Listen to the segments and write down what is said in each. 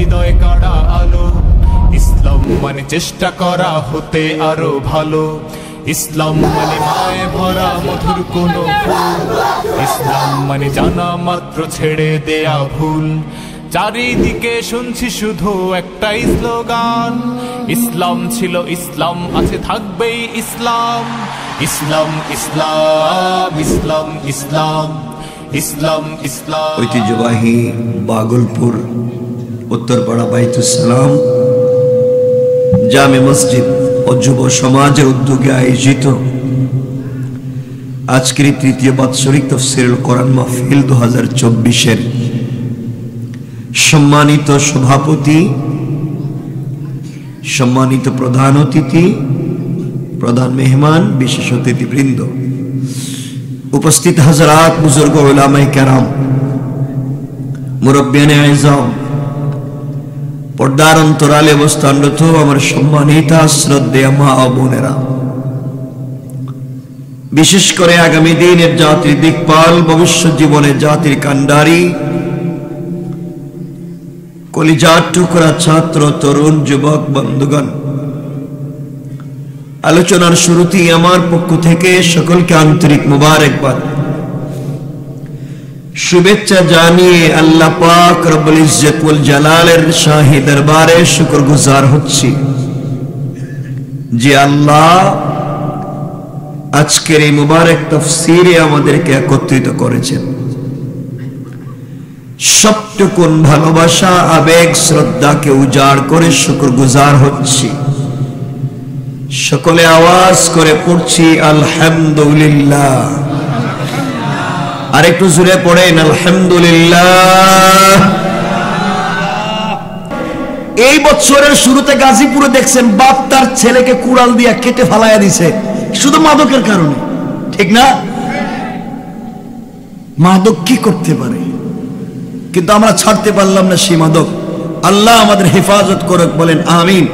হৃদয় কাড়া আলো। ইসলাম মানে চেষ্টা করা হতে আরো ভালো। ইসলাম মানে মায় ভরা মধুর কোনো ফুল। ইসলাম মানে জানা মাত্র ছেড়ে দেয়া ভুল। চারিদিকে শুনছি শুধু একটাই স্লোগান, ইসলাম ছিল ইসলাম আছে থাকবেই ইসলাম। ইসলাম ইসলাম ইসলাম ইসলাম ইসলাম ইসলাম। ঐতিহ্যবাহী বাগলপুর উত্তরপাড়া বাইতুস সালাম জামে মসজিদ ও যুব সমাজের উদ্যোগে আয়োজিত আজকের তৃতীয় বাৎসরিক তাফসীরুল কোরআন মাহফিল 2024-এর সম্মানিত সভাপতি, সম্মানিত প্রধান অতিথি, প্রধান মেহমান, বিশেষ অতিথিবৃন্দ, উপস্থিত হাজরাত, বুজুর্গ উলামায়ে কেরাম, মুরব্বিয়ানে আযম, পর্দার অন্তরালে অবস্থানরত আমার সম্মানিতা শ্রদ্ধেয় মা ও বোনেরা, বিশেষ করে আগামী দিনের জাতির দিকপাল, ভবিষ্যৎ জীবনের জাতির কান্ডারি, কলিজার টুকরা ছাত্র, তরুণ, যুবক বন্ধুগণ, আলোচনার শুরুতেই আমার পক্ষ থেকে সকলকে আন্তরিক মুবারকবাদ, শুভেচ্ছা জানিয়ে আল্লাহ পাক রব্বুল ইজ্জত ওয়াল জালালের শাহী দরবারে শুকরগুজার হচ্ছি যে আল্লাহ আজকের এই মুবারক তাফসীরে আমাদেরকে একত্রিত করেছেন। সবটুকুন ভালোবাসা, আবেগ, শ্রদ্ধাকে উজাড় করে শুকরগুজার হচ্ছি। সকলে আওয়াজ করে পড়ছি আলহামদুলিল্লাহ। আর একটু জোরে পড়েন আলহামদুলিল্লাহ। এই বছরের শুরুতে গাজীপুরে দেখছেন বাপ তার ছেলেকে কুড়াল দিয়া কেটে ফালাইয়া দিছে শুধু মাদকের কারণে, ঠিক না? মাদক কি করতে পারে, কিন্তু আমরা ছাড়তে পারলাম না সেই মাদক। আল্লাহ আমাদের হেফাজত করুক, বলেন আমিন।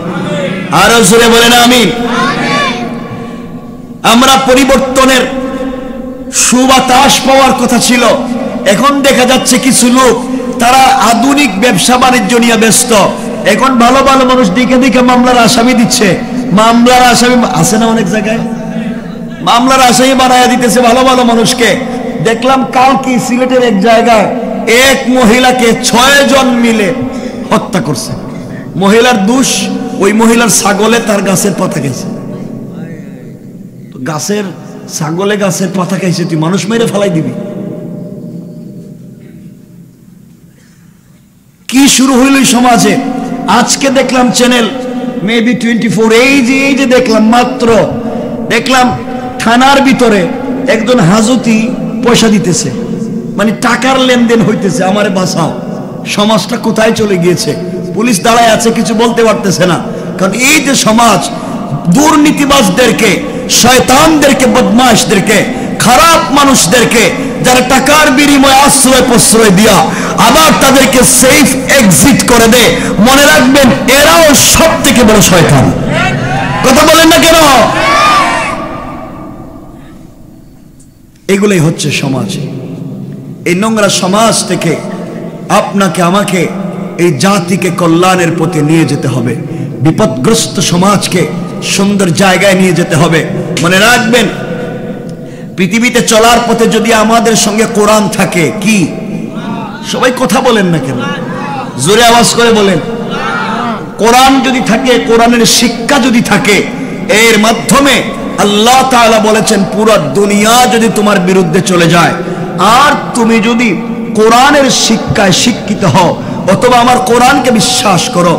আরো জোরে বলেন আমিন। আমরা পরিবর্তনের সুবাতাস পাওয়ার কথা ছিল, এখন দেখা যাচ্ছে কিছু লোক তারা আধুনিক ব্যবসা বাণিজ্য নিয়ে ব্যস্ত। এখন ভালো ভালো মানুষ দিকে দিকে মামলার আসামি দিচ্ছে। মামলার আসামি আছে না অনেক জায়গায়, মামলার আসামি বানায়া দিতেছে ভালো ভালো মানুষকে। দেখলাম কালকে সিলেটের এক জায়গায় এক মহিলাকে 6 জন মিলে হত্যা করছে। মহিলার দোষ, ওই মহিলার ছাগলে তার গাছের পাতা খাইছে। গাছের ছাগলে গাছের পাতা খাইছে, তুই মানুষ মেরে ফেলাই দিবি? কি শুরু হইল সমাজে? আজকে দেখলাম চ্যানেল মেবি 24, এই যে দেখলাম মাত্র দেখলাম থানার ভিতরে একজন হাজতি পয়সা দিতেছে, মানে টাকার লেনদেন হইতেছে। আমারে বাঁচাও। সমাজটা কোথায় চলে গিয়েছে? পুলিশ দাঁড়ায় আছে, কিছু বলতে পারতেছে না, কারণ এই যে সমাজ দুর্নীতিবাজদেরকে, শয়তানদেরকে, বদমাশদেরকে, খারাপ মানুষদেরকে যারা টাকার বিনিময়ে আশ্রয় প্রশ্রয় দিয়া আবার তাদেরকে সেফ এক্সিট করে দেয়, মনে রাখবেন এরাও সব থেকে বড় শয়তান। কথা বলেন না কেন? এগুলোই হচ্ছে সমাজ। এই নোংরা সমাজ থেকে আপনাকে আমাকে এই জাতিকে কল্যাণের পথে নিয়ে যেতে হবে। বিপদগ্রস্ত সমাজকে সুন্দর জায়গায় নিয়ে যেতে হবে। মনে রাখবেন, পৃথিবীতে চলার পথে যদি আমাদের সঙ্গে কোরআন থাকে, কি সবাই কথা বলেন না কেন? জোরে আওয়াজ করে বলেন। কোরআন যদি থাকে, কোরআনের শিক্ষা যদি থাকে, এর মাধ্যমে আল্লাহ তাআলা বলেছেন পুরো দুনিয়া যদি তোমার বিরুদ্ধে চলে যায়, আর তুমি যদি কোরআনের শিক্ষায় শিক্ষিত হও অথবা আমার কোরআনকে বিশ্বাস করো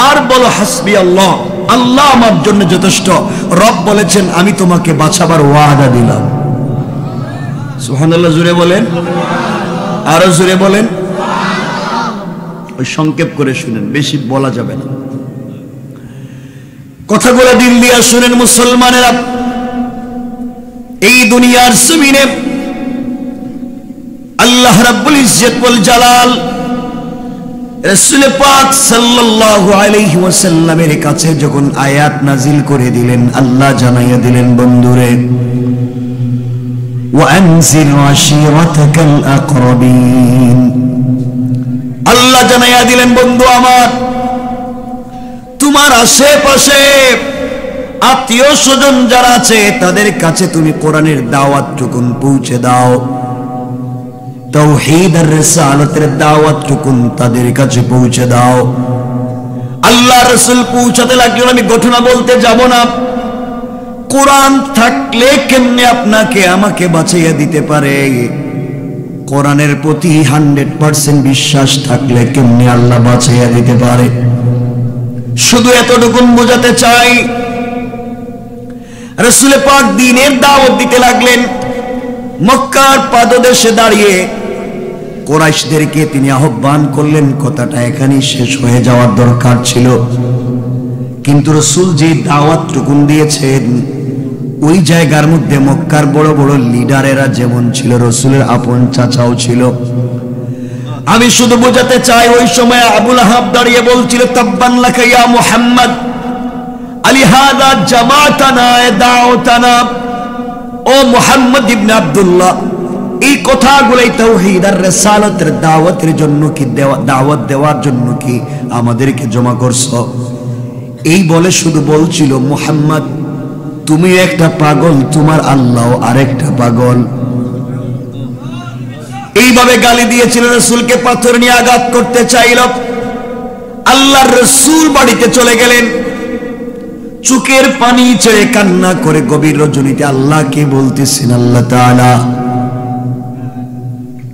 আর বলো হাসবি আল্লাহ, আল্লাহ আমার জন্য যথেষ্ট, রব বলেছেন আমি তোমাকে বাঁচাবার ওয়াদা দিলাম। সুবহানাল্লাহ। জোরে বলেন, আরো জোরে বলেন। ওই সংক্ষেপ করে শুনেন, বেশি বলা যাবে না। কথাগুলো দিল দিয়া শুনেন মুসলমানেরা। এই দুনিয়ার জমিনে আল্লাহ রাব্বুল ইজ্জত ওয়াল জালাল রাসূল পাক সাল্লাল্লাহু আলাইহি ওয়াসাল্লামের কাছে যখন আয়াত নাজিল করে দিলেন, আল্লাহ জানাইয়া দিলেন, বন্ধুরে ওয়ানজির আশিরাতাকাল আকরাবিন, আল্লাহ আল্লাহ জানাইয়া দিলেন, বন্ধু আমার, তোমার আশেপাশে আত্মীয় স্বজন যারা আছে তাদের কাছে তুমি কোরআনের দাওয়াতটুকুন পৌঁছে দাও, তাওহীদ আর রিসালাতের দাওয়াতটুকুন তাদের কাছে পৌঁছে দাও। আল্লাহ রাসূল পৌঁছাতে লাগলেন। আমি ঘটনা বলতে যাব না, কোরআন থাকলে কেমনে আপনাকে আমাকে বাঁচাইয়া দিতে পারে, কোরআনের প্রতি 100% বিশ্বাস থাকলে কেমনে আল্লাহ বাঁচাইয়া দিতে পারে। শুধু এতটুকুন বোঝাতে চাই, রাসূল পাক দ্বীনের দাওয়াত দিতে লাগলেন। মক্কার পাদদেশে দাঁড়িয়ে কুরাইশদেরকে তিনি আহ্বান করলেন। কথাটা এখানেই শেষ হয়ে যাওয়ার দরকার ছিল, কিন্তু রাসূল যে দাওয়াতটুকুন দিয়েছেন ওই জায়গার মধ্যে মক্কার বড় বড় লিডারেরা যেমন ছিল, রাসূলের আপন চাচাও ছিল। আমি শুধু বোঝাতে চাই, ওই সময় আবু লাহাব দাঁড়িয়ে বলছিল, তাব্বান লাকা ইয়া মুহাম্মদ আলিহাদা জামাতানা দাওতানা। ও মুহাম্মদ ইবনে আব্দুল্লাহ, এই কথাগুলাই তাওহীদ আর রিসালাতের দাওয়াতের জন্য কি দাওয়াত দেওয়ার জন্য কি আমাদেরকে জমা করছো? এই বলে শুধু বলছিল, মুহাম্মদ তুমি একটা পাগল, তোমার আল্লাহ আরেকটা পাগল। এইভাবে গালি দিয়েছিল, রাসূলকে পাথর নিয়ে আঘাত করতে চাইল। আল্লাহর রাসূল বাড়িতে চলে গেলেন, চোখের পানি ছেড়ে কান্না করে গভীর রজনীতে আল্লাহকে বলতেছেন, আল্লাহ তাআলা,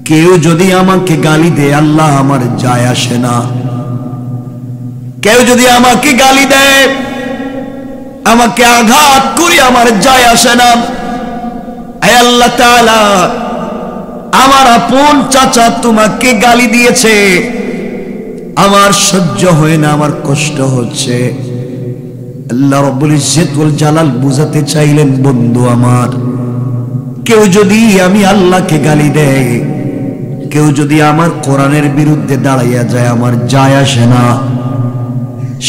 কেউ যদি আমাকে গালি দেয় আল্লাহ আমার যায় আসে না, কেউ যদি আমাকে গালি দেয়, আমাকে আঘাত করে আমার যায় আসে না। হে আল্লাহ তাআলা, আমার আপন চাচা তোমাকে গালি দিয়েছে, আমার সহ্য হয় না, আমার কষ্ট হচ্ছে। আল্লাহ রাব্বুল ইজ্জত ওয়াল জালাল বুঝাতে চাইলেন, বন্ধু আমার, কেউ যদি আমি আল্লাহকে গালি দেয়, কেউ যদি আমার কোরআনের বিরুদ্ধে দাঁড়াইয়া যায়, আমার যায় আসে না।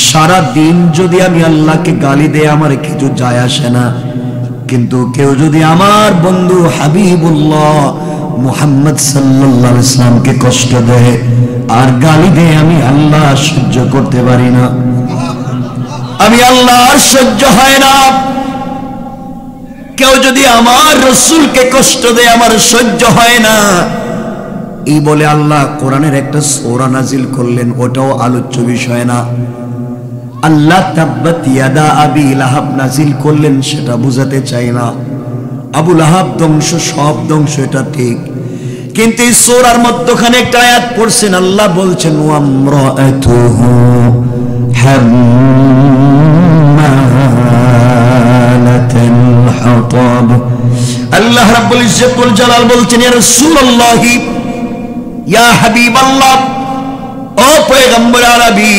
সারা দিন যদি আমি আল্লাহকে গালি দেয়, আমার কিছু যায় আসে না। কিন্তু কেউ যদি আমার বন্ধু হাবিবুল্লাহ মুহাম্মদ সাল্লাল্লাহু আলাইহি ওয়াসাল্লামকে কষ্ট দেয় আর গালি দেয়, আমি আল্লাহ সহ্য করতে পারি না, আমি আল্লাহ সহ্য হয় না। কেউ যদি আমার রাসূলকে কষ্ট দেয়, আমার সহ্য হয় না। এই বলে আল্লাহ কোরআনের একটা সূরা নাজিল করলেন, ওটাও আলোচ্য বিষয় না। আল্লাহ তাব্বাত ইয়াদা আবি লাহাব নাজিল করলেন, সেটা বুঝাতে চাই না। আবু লাহাব ধ্বংস, সব ধ্বংস, এটা ঠিক, কিন্তু এই সূরার মধ্যখানে একটা আয়াত পড়ছেন, আল্লাহ বলছেন, ওয়ামরাআতুহু হাম্মালাতাল হাতাব। আল্লাহ রাব্বুল ইজ্জত ওয়াল জালাল বলছেন, ইয়া রাসূলুল্লাহ, ইয়া হাবিবাল্লাহ, ও পয়গম্বর আরবি,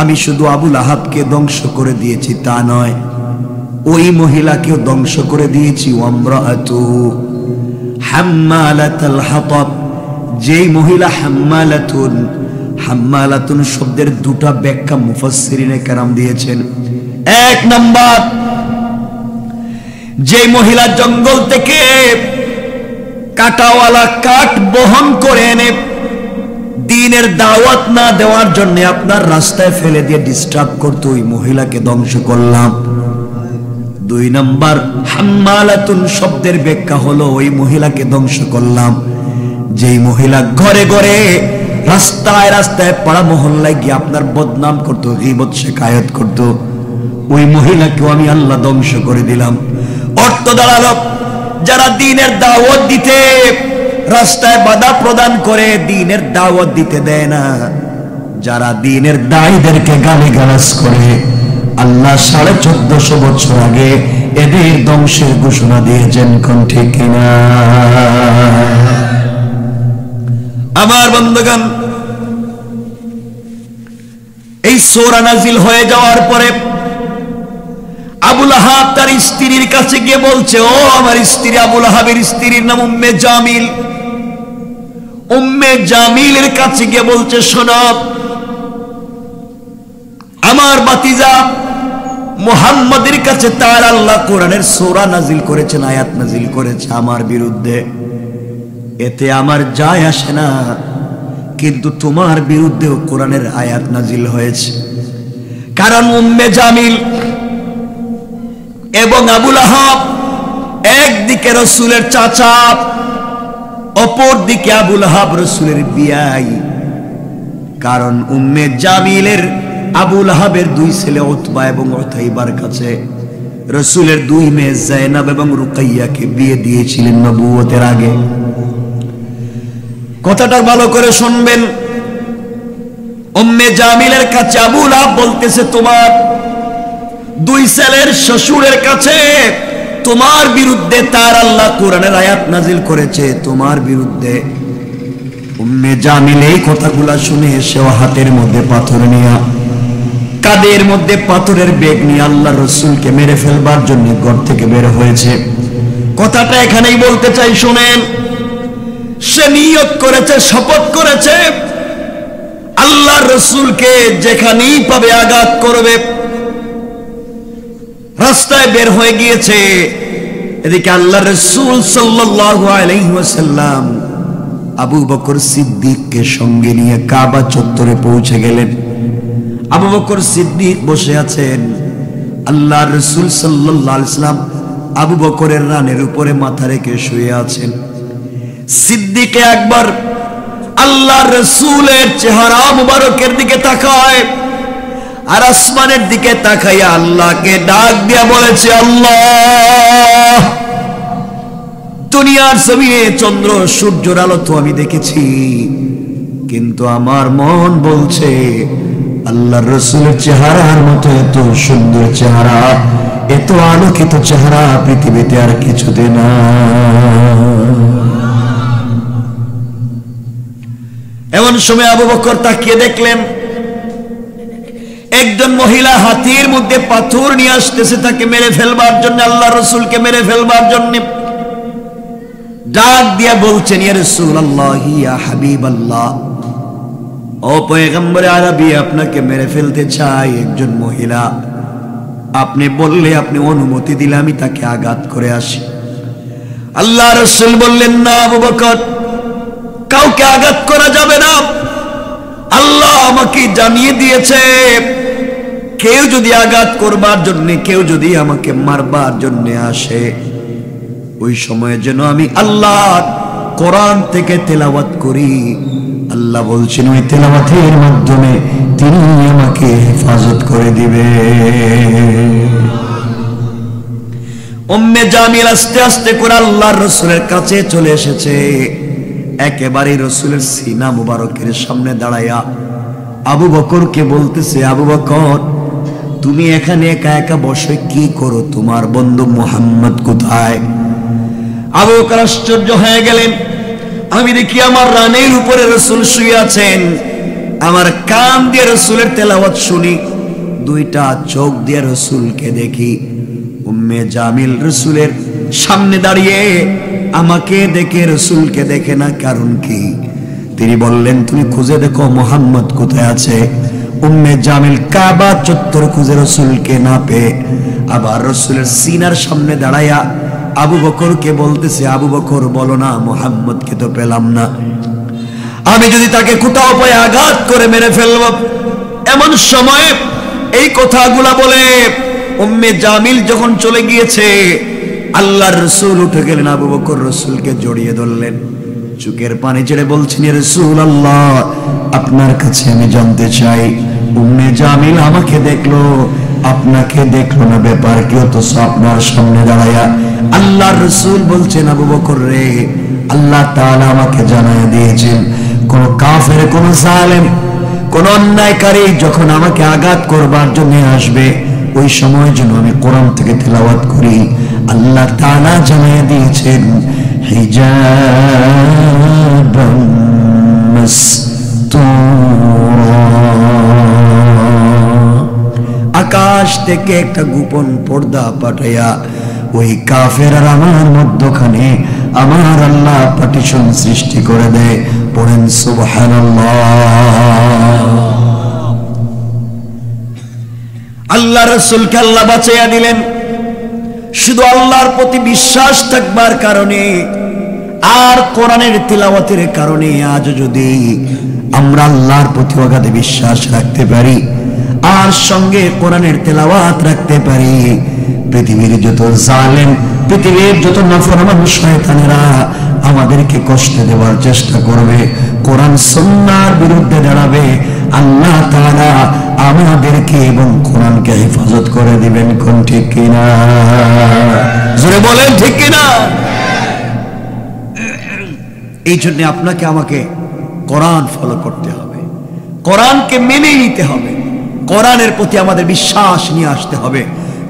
আমি শুধু আবু লাহাবকে ধ্বংস করে দিয়েছি তা নয়, ওই মহিলাকেও ধ্বংস করে দিয়েছি। ওয়ামরাআতুহু হাম্মালাতাল হাতাব, যেই মহিলা হাম্মালাতুন, হাম্মালাতুন শব্দের দুটা ব্যাখ্যা মুফাসসিরিনে কেরাম দিয়েছেন। এক নাম্বার, যে মহিলা জঙ্গল থেকে কাটাওয়ালা কাঠ বহন করে এনে দ্বীনের দাওয়াত না দেওয়ার জন্য আপনার রাস্তায় ফেলে দিয়ে ডিস্টার্ব করতো, ওই মহিলাকে ধ্বংস করলাম। দুই নাম্বার, হাম্মালাতুন শব্দের ব্যাখ্যা হলো, ওই মহিলাকে ধ্বংস করলাম যেই মহিলা ঘরে ঘরে রাস্তায় রাস্তায় পাড়া মহল্লায় গিয়ে আপনার বদনাম করতো, গীবত শিকায়ত করতো, ওই মহিলাকেও আমি আল্লাহ ধ্বংস করে দিলাম। অর্থ দাঁড়ালো, যারা দ্বীনের দাওয়াত দিতে রাস্তায় বাধা প্রদান করে, দ্বীনের দাওয়াত দিতে দেয় না, যারা দ্বীনের দায়ীদেরকে গালিগালাজ করে, আল্লাহ 1450 বছর আগে এদের ধ্বংসের ঘোষণা দিয়েছেন। কোন ঠিক কিনা? আমার বন্ধুগণ, এই সূরা নাজিল হয়ে যাওয়ার পরে আবু লাহাব তার স্ত্রীর কাছে গিয়ে বলছে, ও আমার স্ত্রী। আবু লাহাবের স্ত্রীর নাম উম্মে জামিল। উম্মে জামিলের কাছে গিয়ে বলছে, শোনো, আমার ভাতিজা মুহাম্মাদের কাছে তার আল্লাহ কোরআনের সূরা নাজিল করেছেন, আয়াত নাজিল করেছে আমার বিরুদ্ধে, এতে আমার যায় আসে না, কিন্তু তোমার বিরুদ্ধেও কোরআনের আয়াত নাজিল হয়েছে। কারণ উম্মে জামিল এবং আবু লাহাব একদিকে রাসূলের চাচা, অপর দিকে আবু লাহাব রাসূলের বিয়াই। কারণ উম্মে জামিলের আবু লাহাবের দুই ছেলে উতবা এবং উতাইবার কাছে রাসূলের দুই মেয়ে যায়েনব এবং রুকাইয়াকে বিয়ে দিয়েছিলেন নবুয়তের আগে। কথাটা ভালো করে শুনবেন। উম্মে জামিলের কাছে আবু লাহাব বলতেছে, তোমার দুই ছেলের শ্বশুরের কাছে তোমার বিরুদ্ধে তার আল্লাহ কোরআনের আয়াত নাজিল করেছে, তোমার বিরুদ্ধে। উম্মে জামিল এই কথাগুলা শুনে সেও হাতের মধ্যে পাথর নিয়ে, কাদের মধ্যে পাথরের বেগ নিয়ে আল্লাহ রসুলকে মেরে ফেলবার জন্য ঘর থেকে বের হয়েছে। কথাটা এখানেই বলতে চাই, শুনেন। সে নিয়ত করেছে, শপথ করেছে, আল্লাহ রসুলকে যেখানেই পাবে আঘাত করবে। রাস্তায় বের হয়ে গিয়েছে। এদিকে আল্লাহ রসুল সাল্লাল্লাহু আলাইহি ওয়াসাল্লাম আবু বকর সিদ্দিককে সঙ্গে নিয়ে কাবা চত্বরে পৌঁছে গেলেন। আবু বকর সিদ্দিক বসে আছেন। আল্লাহ রসুল সাল্লাল্লাহু আলাইহি ওয়াসাল্লাম আবু বকরের রানের উপরে মাথা রেখে শুয়ে আছেন। সিদ্দিকে একবার আল্লাহ রসুলের চেহারা মুবারকের দিকে তাকায়, আর আসমানের দিকে তাকাইয়া আল্লাহকে ডাক দিয়া বলেছে, আল্লাহ, দুনিয়ার জমিনে চন্দ্র সূর্যের আলো তো আমি দেখেছি, কিন্তু আমার মন বলছে আল্লাহর রসুলের চেহারার মতো এত সুন্দর চেহারা, এত আলোকিত চেহারা পৃথিবীতে আর কিছুতে না। এমন সময় আবু বকর তাকিয়ে দেখলেন একজন মহিলা হাতির মধ্যে পাথর নিয়ে আসতেছে তাকে মেরে ফেলবার জন্য, আল্লাহ রসুলকে মেরে ফেলবার জন্য। ডাক দিয়া বলছেন, ইয়া রাসূলুল্লাহ, ইয়া হাবিবাল্লাহ, ও পয়গম্বরে আরবি, আপনাকে মেরে ফেলতে চাই একজন মহিলা। আপনি বললে, আপনি অনুমতি দিলে আমি তাকে আঘাত করে আসি। আল্লাহ রসুল বললেন, না আবু বকর, কাউকে আঘাত করা যাবে না। আল্লাহ আমাকে জানিয়ে দিয়েছে, কেউ যদি আঘাত করবার জন্য, কেউ যদি আমাকে মারবার জন্য আসে, ওই সময়ে যেন আমি আল্লাহ কোরআন থেকে তেলাওয়াত করি। আল্লাহ বলছেন ওই তেলাওয়াতের মাধ্যমে তিনি আমাকে হেফাজত করে দিবে। উম্মে জামিল আস্তে আস্তে করে আল্লাহর রাসূলের কাছে চলে এসেছে। একেবারে রাসূলের সিনা মুবারকের সামনে দাঁড়ায়া আবু বকরকে বলতেছে, আবু বকর, তুমি এখানে একা একা বসে কি করো? তোমার বন্ধু মুহাম্মদ কোথায়? আবু বকর আশ্চর্য হয়ে গেলেন। আমি দেখি আমার রানের উপরে রাসূল শুয়ে আছেন, আমার কান দিয়ে রাসূলের তেলাওয়াত শুনি, দুইটা চোখ দিয়ে রাসূলকে দেখি। উম্মে জামিল রাসূলের সামনে দাঁড়িয়ে আমাকে দেখে রাসূলকে দেখে না, কারণ কি? তিনি বললেন, তুমি খুঁজে দেখো মুহাম্মদ কোথায় আছে। উম্মে জামিল কাবা চত্বর খুঁজে রাসূলকে না পেয়ে আবার রাসূলের সিনার সামনে দাঁড়ায়া আবু বকরকে বলতেছে, আবু বকর, বলো না, মুহাম্মদকে তো পেলাম না, আমি যদি তাকে কোথাও পাই আঘাত করে মেরে ফেলব। এমন সময় এই কথাগুলা বলে উম্মে জামিল যখন চলে গিয়েছে, আল্লাহর রাসূল উঠে গেলেন। আবু বকর রাসূলকে জড়িয়ে ধরলেন, চোখের পানি ছেড়ে বলছেন, ইয়া রাসূলুল্লাহ, আপনার কাছে আমি জানতে চাই, উম্মে জামিল আমাকে দেখলো, আপনাকে দেখলো না, ব্যাপার কি? তো আপনার সামনে দাঁড়ায়া আল্লাহর রাসূল বলছেন, আবু বকর রে, আল্লাহ তাআলা আমাকে জানায় দিয়েছেন, কোন কাফের, কোন জালেম, কোন অন্যায়কারী যখন আমাকে আঘাত করবার জন্য আসবে, ওই সময় যেন আমি কোরআন থেকে তেলাওয়াত করি। আল্লাহ তাআলা জানিয়ে দিয়েছেন, হিজাবান মাসতুরা, আকাশ থেকে একটা গোপন পর্দা পাঠাইয়া ওই কাফের আর আমার মধ্যখানে আমার আল্লাহ পার্টিশন সৃষ্টি করে দেয়। পড়েন সুবহানাল্লাহ। আল্লাহ রাসূলকে আল্লাহ বাঁচাইয়া দিলেন শুধু আল্লাহর প্রতি বিশ্বাস থাকবার কারণে আর কোরআনের তিলাওয়াতের কারণে। আজ যদি আমরা আল্লাহর প্রতি অগাধ বিশ্বাস রাখতে পারি আর সঙ্গে কোরআনের তেলাওয়াত রাখতে পারি, পৃথিবীর যত জালেম, পৃথিবীর যত নাফরমান শয়তানেরা আমাদেরকে কষ্ট দেওয়ার চেষ্টা করবে, কোরআন সুন্নাহর বিরুদ্ধে দাঁড়াবে, আল্লাহ তাআলা আমাদেরকে এবং কোরআনকে হেফাজত করে দিবেন। কোন ঠিক কিনা? জোরে বলেন ঠিক কিনা? এই জন্য আপনাকে আমাকে কোরআন ফলো করতে হবে, কোরআনকে মেনে নিতে হবে, কোরআনের প্রতি আমাদের বিশ্বাস নিয়ে আসতে হবে,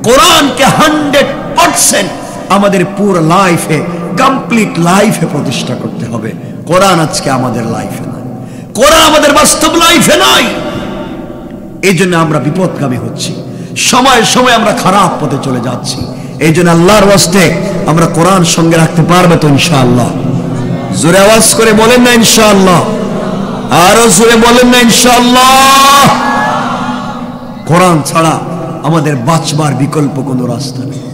কোরআনকে 100% আমাদের পুরো লাইফে, কমপ্লিট লাইফে প্রতিষ্ঠা করতে হবে। কোরআন আজকে আমাদের লাইফে নাই, কোরআন আমাদের বাস্তব লাইফে নাই। এই জন্য আমরা বিপদগামী হচ্ছি, সময় সময় আমরা খারাপ পথে চলে যাচ্ছি। এই জন্য আল্লাহর ওয়াস্তে আমরা কোরআন সঙ্গে রাখতে পারবে তো ইনশাআল্লাহ? জোরে আওয়াজ করে বলেন না ইনশাআল্লাহ? আরো জোরে বলেন না ইনশাআল্লাহ? কোরআন ছাড়া আমাদের বাঁচবার বিকল্প কোনো রাস্তা নেই।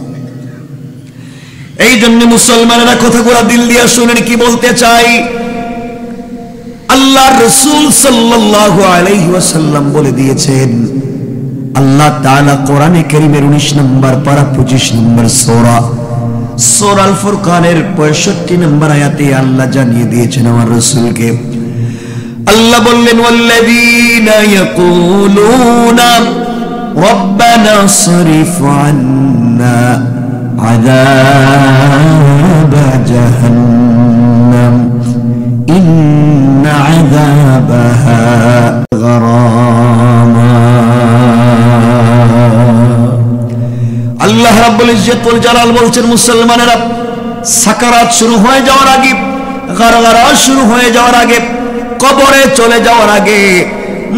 এই জন্য মুসলমানেরা কথাগুলো দিল দিয়ে শুনেন কি বলতে চাই। আল্লাহর রাসূল সাল্লাল্লাহু আলাইহি ওয়াসাল্লাম বলে দিয়েছেন, আল্লাহ তাআলা কোরআনে কারীমের 19 নম্বর পারা 25 নম্বর সূরা সূরা আল ফুরকানের 65 নম্বর আয়াতে আল্লাহ জানিয়ে দিয়েছেন আমার রাসূলকে। আল্লাহ বললেন, ওয়াল্লাযীনা ইয়াকুলুনা রব্বানা সরিফ আন্না আযাব জাহান্নাম ইন্না আযাবাহা গারামা। আল্লাহ রাব্বুল ইজ্জত ওয়াল জালাল বলছেন, মুসলমানেরা সাকারাত শুরু হয়ে যাওয়ার আগে, গারগারা শুরু হয়ে যাওয়ার আগে, কবরে চলে যাওয়ার আগে,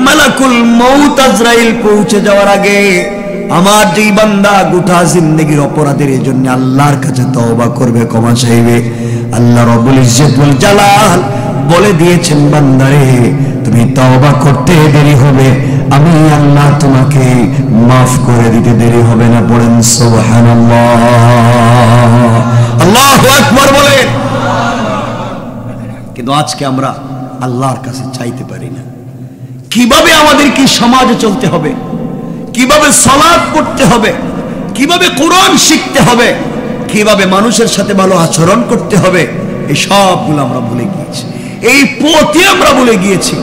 মালাকুল মউত আজরাইল পৌঁছে যাওয়ার আগে আমার যেই বান্দা গোটা জিন্দেগীর অপরাধের জন্য আল্লাহর কাছে তওবা করবে, ক্ষমা চাইবে, আল্লাহ রাব্বুল ইজ্জত ওয়াল জালাল বলে দিয়েছেন, বান্দারে তুমি তওবা করতে দেরি হবে, আমি আল্লাহ তোমাকে মাফ করে দিতে দেরি হবে না। পড়েন সুবহানাল্লাহ, আল্লাহু আকবার বলেন। কিন্তু আজকে আমরা আল্লাহর কাছে চাইতে পারি না। কিভাবে আমাদের কি সমাজে চলতে হবে, কিভাবে সালাত পড়তে হবে, কিভাবে কোরআন শিখতে হবে, কিভাবে মানুষের সাথে ভালো আচরণ করতে হবে, এই সবগুলো আমরা ভুলে গিয়েছি, এই পথে আমরা ভুলে গিয়েছি।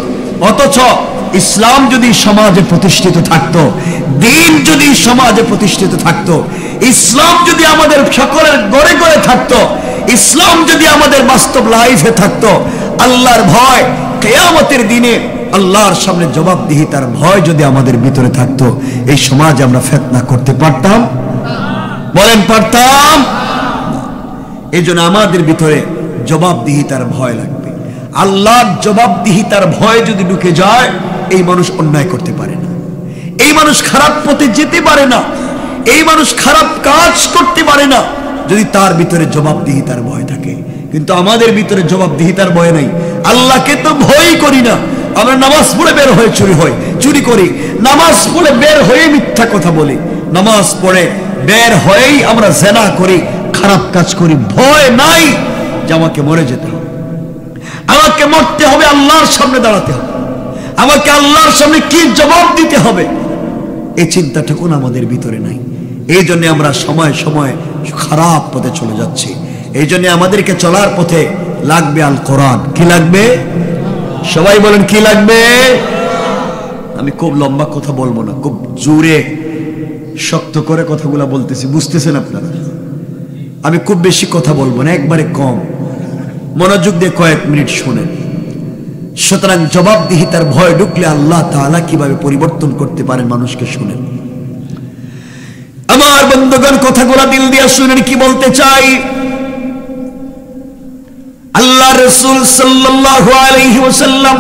অথচ ইসলাম যদি সমাজে প্রতিষ্ঠিত থাকতো, দ্বীন যদি সমাজে প্রতিষ্ঠিত থাকতো, ইসলাম যদি আমাদের সকলের ঘরে ঘরে থাকতো, ইসলাম যদি আমাদের বাস্তব লাইফে থাকতো, আল্লাহর ভয়, কিয়ামতের দিনে আল্লাহর সামনে জবাবদিহিতার ভয় যদি আমাদের ভিতরে থাকতো, এই সমাজে আমরা ফিতনা করতে পারতাম? বলেন পারতাম? এই জন্য আমাদের ভিতরে জবাবদিহিতার ভয় লাগবে। আল্লাহর জবাবদিহিতার ভয় যদি ঢুকে যায়, এই মানুষ অন্যায় করতে পারে না, এই মানুষ খারাপ পথে যেতে পারে না, এই মানুষ খারাপ কাজ করতে পারে না, যদি তার ভিতরে জবাবদিহিতার ভয় থাকে। কিন্তু আমাদের ভিতরে জবাবদিহিতার ভয় নাই। আল্লাহকে তো ভয় করি না, আমরা নামাজ পড়ে বের হয়ে চুরি করি, নামাজ পড়ে বের হয়ে মিথ্যা কথা বলি, নামাজ পড়ে বের হয়েই আমরা জিনা করি, খারাপ কাজ করি। ভয় নাই যে আমাকে মরে যেতে হবে, আমাকে মরতে হবে, আল্লাহর সামনে দাঁড়াতে হবে, আমাকে আল্লাহর সামনে কি জবাব দিতে হবে, এই চিন্তাটা কোন আমাদের ভিতরে নাই। এই জন্য আমরা সময় সময় খারাপ পথে চলে যাচ্ছি। এই জন্য আমাদেরকে চলার পথে লাগবে আল কোরআন। কি লাগবে? সবাই বলেন কি লাগবে? আমি খুব লম্বা কথা বলবো না, খুব জোরে শক্ত করে কথাগুলো বলতেছি, বুঝতেছেন আপনারা? আমি খুব বেশি কথা বলবো না, একবারে কম, মনোযোগ দিয়ে কয়েক মিনিট শুনেন। সুতরাং জবাবদিহিতার ভয় ঢুকলে আল্লাহ তাআলা কিভাবে পরিবর্তন করতে পারেন মানুষকে শুনেন। আমার বন্ধুগণ, কথাগুলো দিল দিয়ে শুনেন কি বলতে চাই। আল্লাহ রাসূল সাল্লাল্লাহু আলাইহি ওয়াসাল্লাম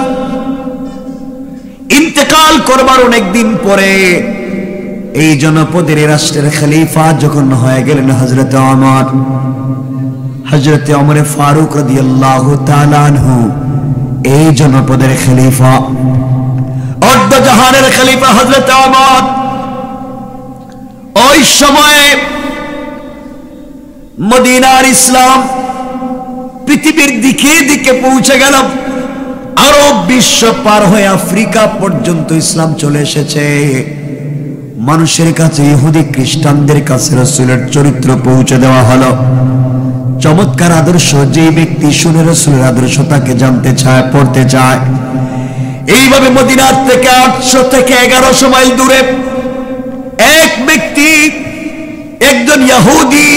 ইন্তেকাল করবার অনেক দিন পরে এই জনপদের রাষ্ট্রের খলিফা যখন হয়ে গেলেন হযরত ওমর ফারুক রাদিয়াল্লাহু তাআলা আনহু, এই জনপদের খলিফা, অর্ধ জাহানের খলিফা হযরত ওমর, ওই সময়ে মদিনার ইসলাম পৃথিবীর দিকে দিকে পৌঁছে গেল। আরব বিশ্ব পার হয়ে আফ্রিকা পর্যন্ত ইসলাম চলে এসেছে। মানুষের কাছে, ইহুদি খ্রিস্টানদের কাছে রাসূলের চরিত্র পৌঁছে দেওয়া হলো। চমৎকার আদর্শ, যে ব্যক্তি শুনে রাসূলের আদর্শ তাকে জানতে চায়, পড়তে চায়। এইভাবে মদিনার থেকে 800 থেকে 1100 মাইল দূরে এক ব্যক্তি, একজন ইহুদি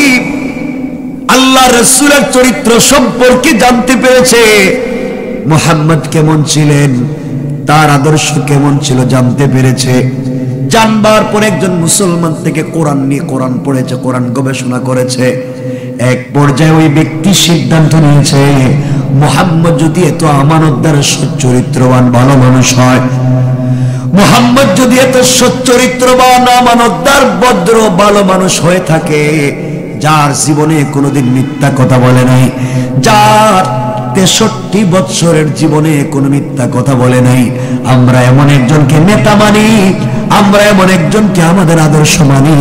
আল্লাহ রাসূলের চরিত্র সম্পর্কে জানতে পেরেছে। মুহাম্মদ কেমন ছিলেন, তার আদর্শ কেমন ছিল জানতে পেরেছে। জানবার পর একজন মুসলমান থেকে কোরআন নিয়ে কোরআন পড়েছে, কোরআন গবেষণা করেছে। এক পর্যায়ে ওই ব্যক্তি সিদ্ধান্ত নিয়েছে, মুহাম্মদ যদি এত আমানতদার সচ্চরিত্রবান ভালো মানুষ হয়, মুহাম্মদ যদি এত সচ্চরিত্রবান আমানতদার ভদ্র ভালো মানুষ হয়ে থাকে, যার জীবনে কোনোদিন মিথ্যা কথা বলে নাই, যার 63 বছরের জীবনে কোনো মিথ্যা কথা বলে নাই, আমরা এমন একজনকে নেতা মানি, আমরা এমন একজনকে আমাদের আদর্শ মানি।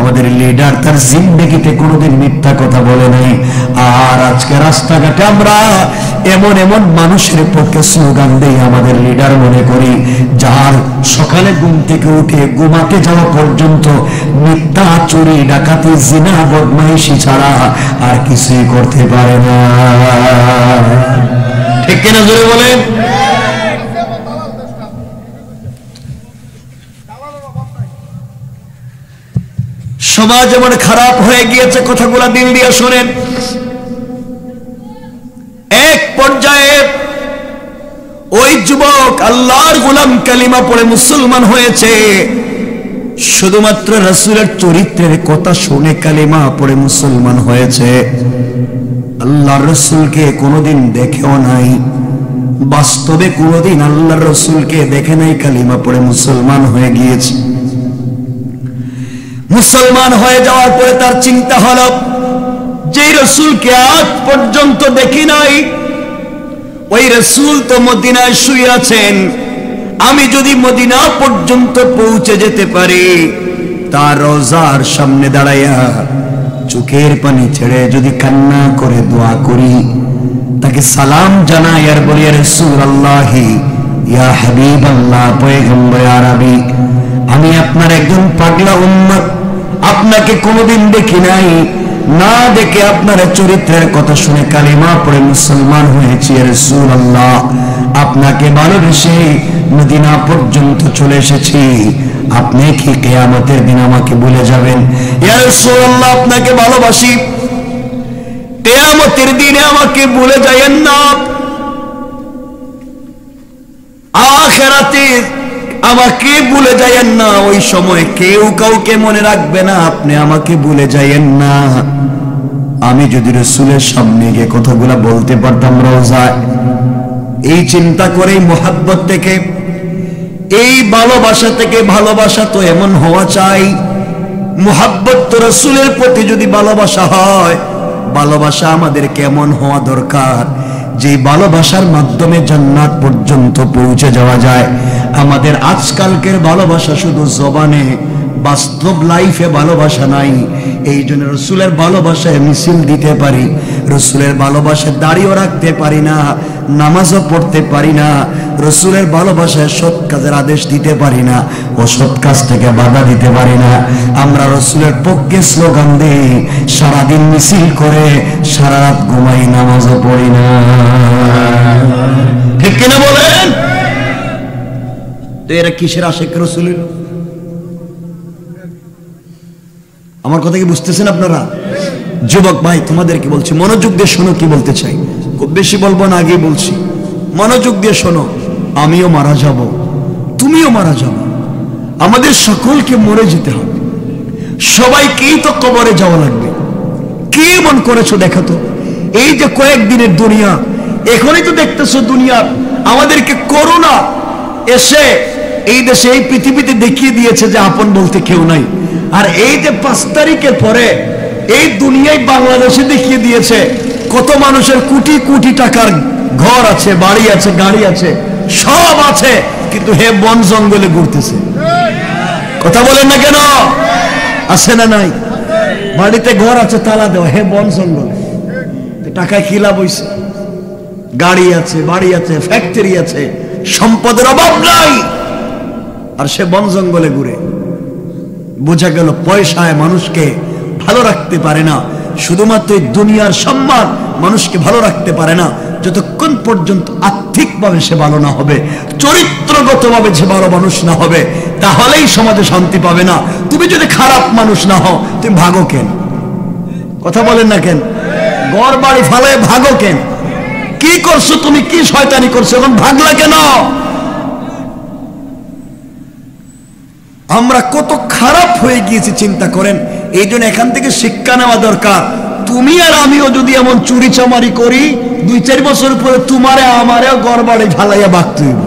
আমাদের লিডার তার জিন্দেগিতে কোনোদিন মিথ্যা কথা বলে নাই। আর আজকে রাস্তাঘাটে আমরা এমন এমন মানুষের পক্ষে স্লোগান দেই, আমাদের লিডার মনে করি, যার সকালে ঘুম থেকে উঠে ঘুমাতে যাওয়া পর্যন্ত মিথ্যা, চুরি, ডাকাতি, জিনা, বদমাইশি ছাড়া আর কিছুই করতে পারে না। ঠিক কিনা জোরে বলেন? সমাজ এমন খারাপ হয়ে গিয়েছে, কথাগুলা দিল দিয়ে শোনেন। এক পর্যায়ে ওই যুবক আল্লাহর গোলাম কালিমা পড়ে মুসলমান হয়েছে। শুধুমাত্র রাসূলের চরিত্রের কথা শুনে কালিমা পড়ে মুসলমান হয়েছে। আল্লাহর রাসূলকে কোনোদিন দেখেও নাই, বাস্তবে কোনোদিন আল্লাহর রাসূলকে দেখে নাই, কালিমা পড়ে মুসলমান হয়ে গিয়েছে। মুসলমান হয়ে যাওয়ার পরে তার চিন্তা হলো, যে রাসূলকে আজ পর্যন্ত দেখি নাই, ওই রাসূল তো মদিনায় শুয়ে আছেন। আমি যদি মদিনা পর্যন্ত পৌঁছে যেতে পারি, তার রওজার সামনে দাঁড়াইয়া চোখের পানি ছেড়ে যদি কান্না করে দোয়া করি, তাকে সালাম জানাই আর বলি, ইয়া রাসূলুল্লাহি, ইয়া হাবিবাল্লাহ, পয়গম্বর আরবি, আমি আপনার একজন পাগলা উম্মত, আপনাকে কোনোদিন দেখি নাই, না দেখে আপনার চরিত্রের কথা শুনে কালিমা পড়ে মুসলমান হয়েছি। ইয়া রাসূলুল্লাহ, আপনাকে ভালোবেসে মদিনা পর্যন্ত চলে এসেছি, আপনি কি কিয়ামতের দিন আমাকে ভুলে যাবেন? ইয়া রাসূলুল্লাহ, আপনাকে ভালোবাসি, কিয়ামতের দিনে আমাকে ভুলে যাবেন না, আখিরাতে আমাকে ভুলে যায়েন না, ওই সময় কেউ কাউকে মনে রাখবে না, আপনি আমাকে ভুলে যায়েন না। আমি যদি রাসূলের সামনে গিয়ে কথাগুলো বলতে পারতাম রওজায়, এই চিন্তা করেই মোহাব্বত থেকে, এই ভালোবাসা থেকে, ভালোবাসা তো এমন হওয়া চাই, মোহাব্বত তো রাসূলের প্রতি যদি ভালোবাসা হয়, ভালোবাসা আমাদের কেমন হওয়া দরকার, যে ভালোবাসার মাধ্যমে জান্নাত পর্যন্ত পৌঁছে যাওয়া যায়। আমাদের আজকালকের ভালোবাসা শুধু জবানে, বাস্তব লাইফে ভালোবাসা নাই। এই জন্য রাসূলের ভালোবাসায় মিছিল দিতে পারি, রাসূলের ভালোবাসায় দাড়িও রাখতে পারি না, নামাজও পড়তে পারি না, রাসূলের ভালোবাসায় সৎ কাজের আদেশ দিতে পারি না, অসৎ কাজ থেকে বাধা দিতে পারি না। আমরা রাসূলের পক্ষে স্লোগান দেই, সারাদিন মিছিল করে সারা রাত ঘুমাই, নামাজও পড়ি না। ঠিক কিনা বলেন? তো এরা কিসের আশিক রাসূলের? আমার কথা কি বুঝতেছেন আপনারা? যুবক ভাই, তোমাদেরকে বলছি, মনোযোগ দিয়ে শোনো কি বলতে চাই। খুব বেশি বলবো না, আগে বলছি, মনোযোগ দিয়ে শোনো। আমিও মারা যাব, তুমিও মারা যাবে, আমাদের সকলকে মরে যেতে হবে, সবাইকেই তো কবরে যাওয়া লাগবে। কি মন করেছো দেখো তো, এই যে কয়েকদিনের দুনিয়া, এখনই তো দেখতেছো দুনিয়া আমাদেরকে করোনা এসে এই দেশে, এই পৃথিবীতে দেখিয়ে দিয়েছে যে আপন বলতে কেউ নাই। আর এই যে 5 তারিখের পরে এই দুনিয়ায় বাংলাদেশে দেখিয়ে দিয়েছে কত মানুষের কোটি কোটি টাকার ঘর আছে, বাড়ি আছে, গাড়ি আছে, সব আছে, কিন্তু হে বন জঙ্গলে ঘুরতেছে। কথা বলেন না কেন? আছে না নাই? বাড়িতে ঘর আছে, তালা দেওয়া, হে বন জঙ্গলে, টাকায় কি লাভ হইছে? গাড়ি আছে, বাড়ি আছে, ফ্যাক্টরি আছে, সম্পদের অভাব নাই, আর সে বন জঙ্গলে ঘুরে। বোঝা গেল পয়সায় মানুষকে ভালো রাখতে পারে না, শুধুমাত্র দুনিয়ার সম্মান মানুষকে ভালো রাখতে পারে না যতক্ষণ পর্যন্ত আর্থিকভাবে সে ভালো না হবে, চরিত্রগতভাবে যে ভালো মানুষ না হবে, তাহলেই সমাজে শান্তি পাবে না। তুমি যদি খারাপ মানুষ না হও, তুমি ভাগো কেন? কথা বলেন না কেন? ঘর বাড়ি ফালায় ভাগো কেন? কি করছো তুমি? কি শয়তানি করছো? এখন ভাগলা কেন? আমরা কত খারাপ হয়ে গিয়েছি চিন্তা করেন। এই জন্য এখান থেকে শিক্ষা নেওয়া দরকার। তুমি আর আমিও যদি এমন চুরি চামারি করি, 2-4 বছর পরে তোমারে আমারেও ঘর বাড়ি ফালাইয়া ভাগতে হইব।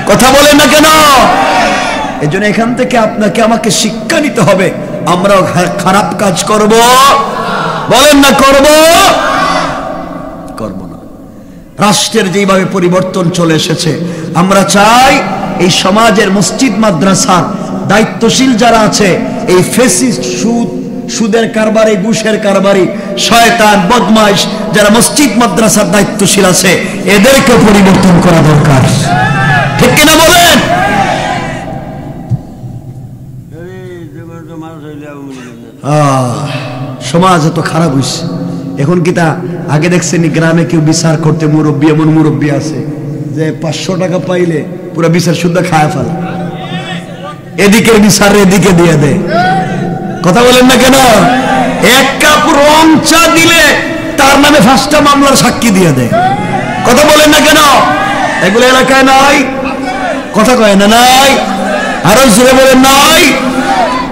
কথা বলেন না কেন? এই জন্য এখান থেকে আপনাকে আমাকে শিক্ষা নিতে হবে। আমরাও খারাপ কাজ করব? বলেন না করব? করব না। রাষ্ট্রের যেভাবে পরিবর্তন চলে এসেছে, আমরা চাই এই সমাজের মসজিদ মাদ্রাসার দায়িত্বশীল যারা আছে, এই ফেসিস্ট, সুদের কারবারি, ঘুষের কারবারি, শয়তান, বদমাইশ যারা মসজিদ মাদ্রাসার দায়িত্বশীল আছে, এদেরকে পরিবর্তন করা দরকার। ঠিক কিনা বলেন? সমাজ এত খারাপ হইছে এখন। কি তা আগে দেখছেন গ্রামে কেউ বিচার করতে, মুরব্বী, এমন মুরব্বী আছে যে 500 টাকা পাইলে পুরো বিচার শুদ্ধ খায় ফেলা, এদিকের বিচার এদিকে দিয়ে দেয়। কথা বলেন না কেন? 1 কাপ রং চা দিলে তার নামে 5টা মামলার সাক্ষী দিয়ে দেয়। কথা বলেন না কেন? এগুলো এলাকায় নাই? কথা কয় না নাই? আরো জোরে বলেন নাই?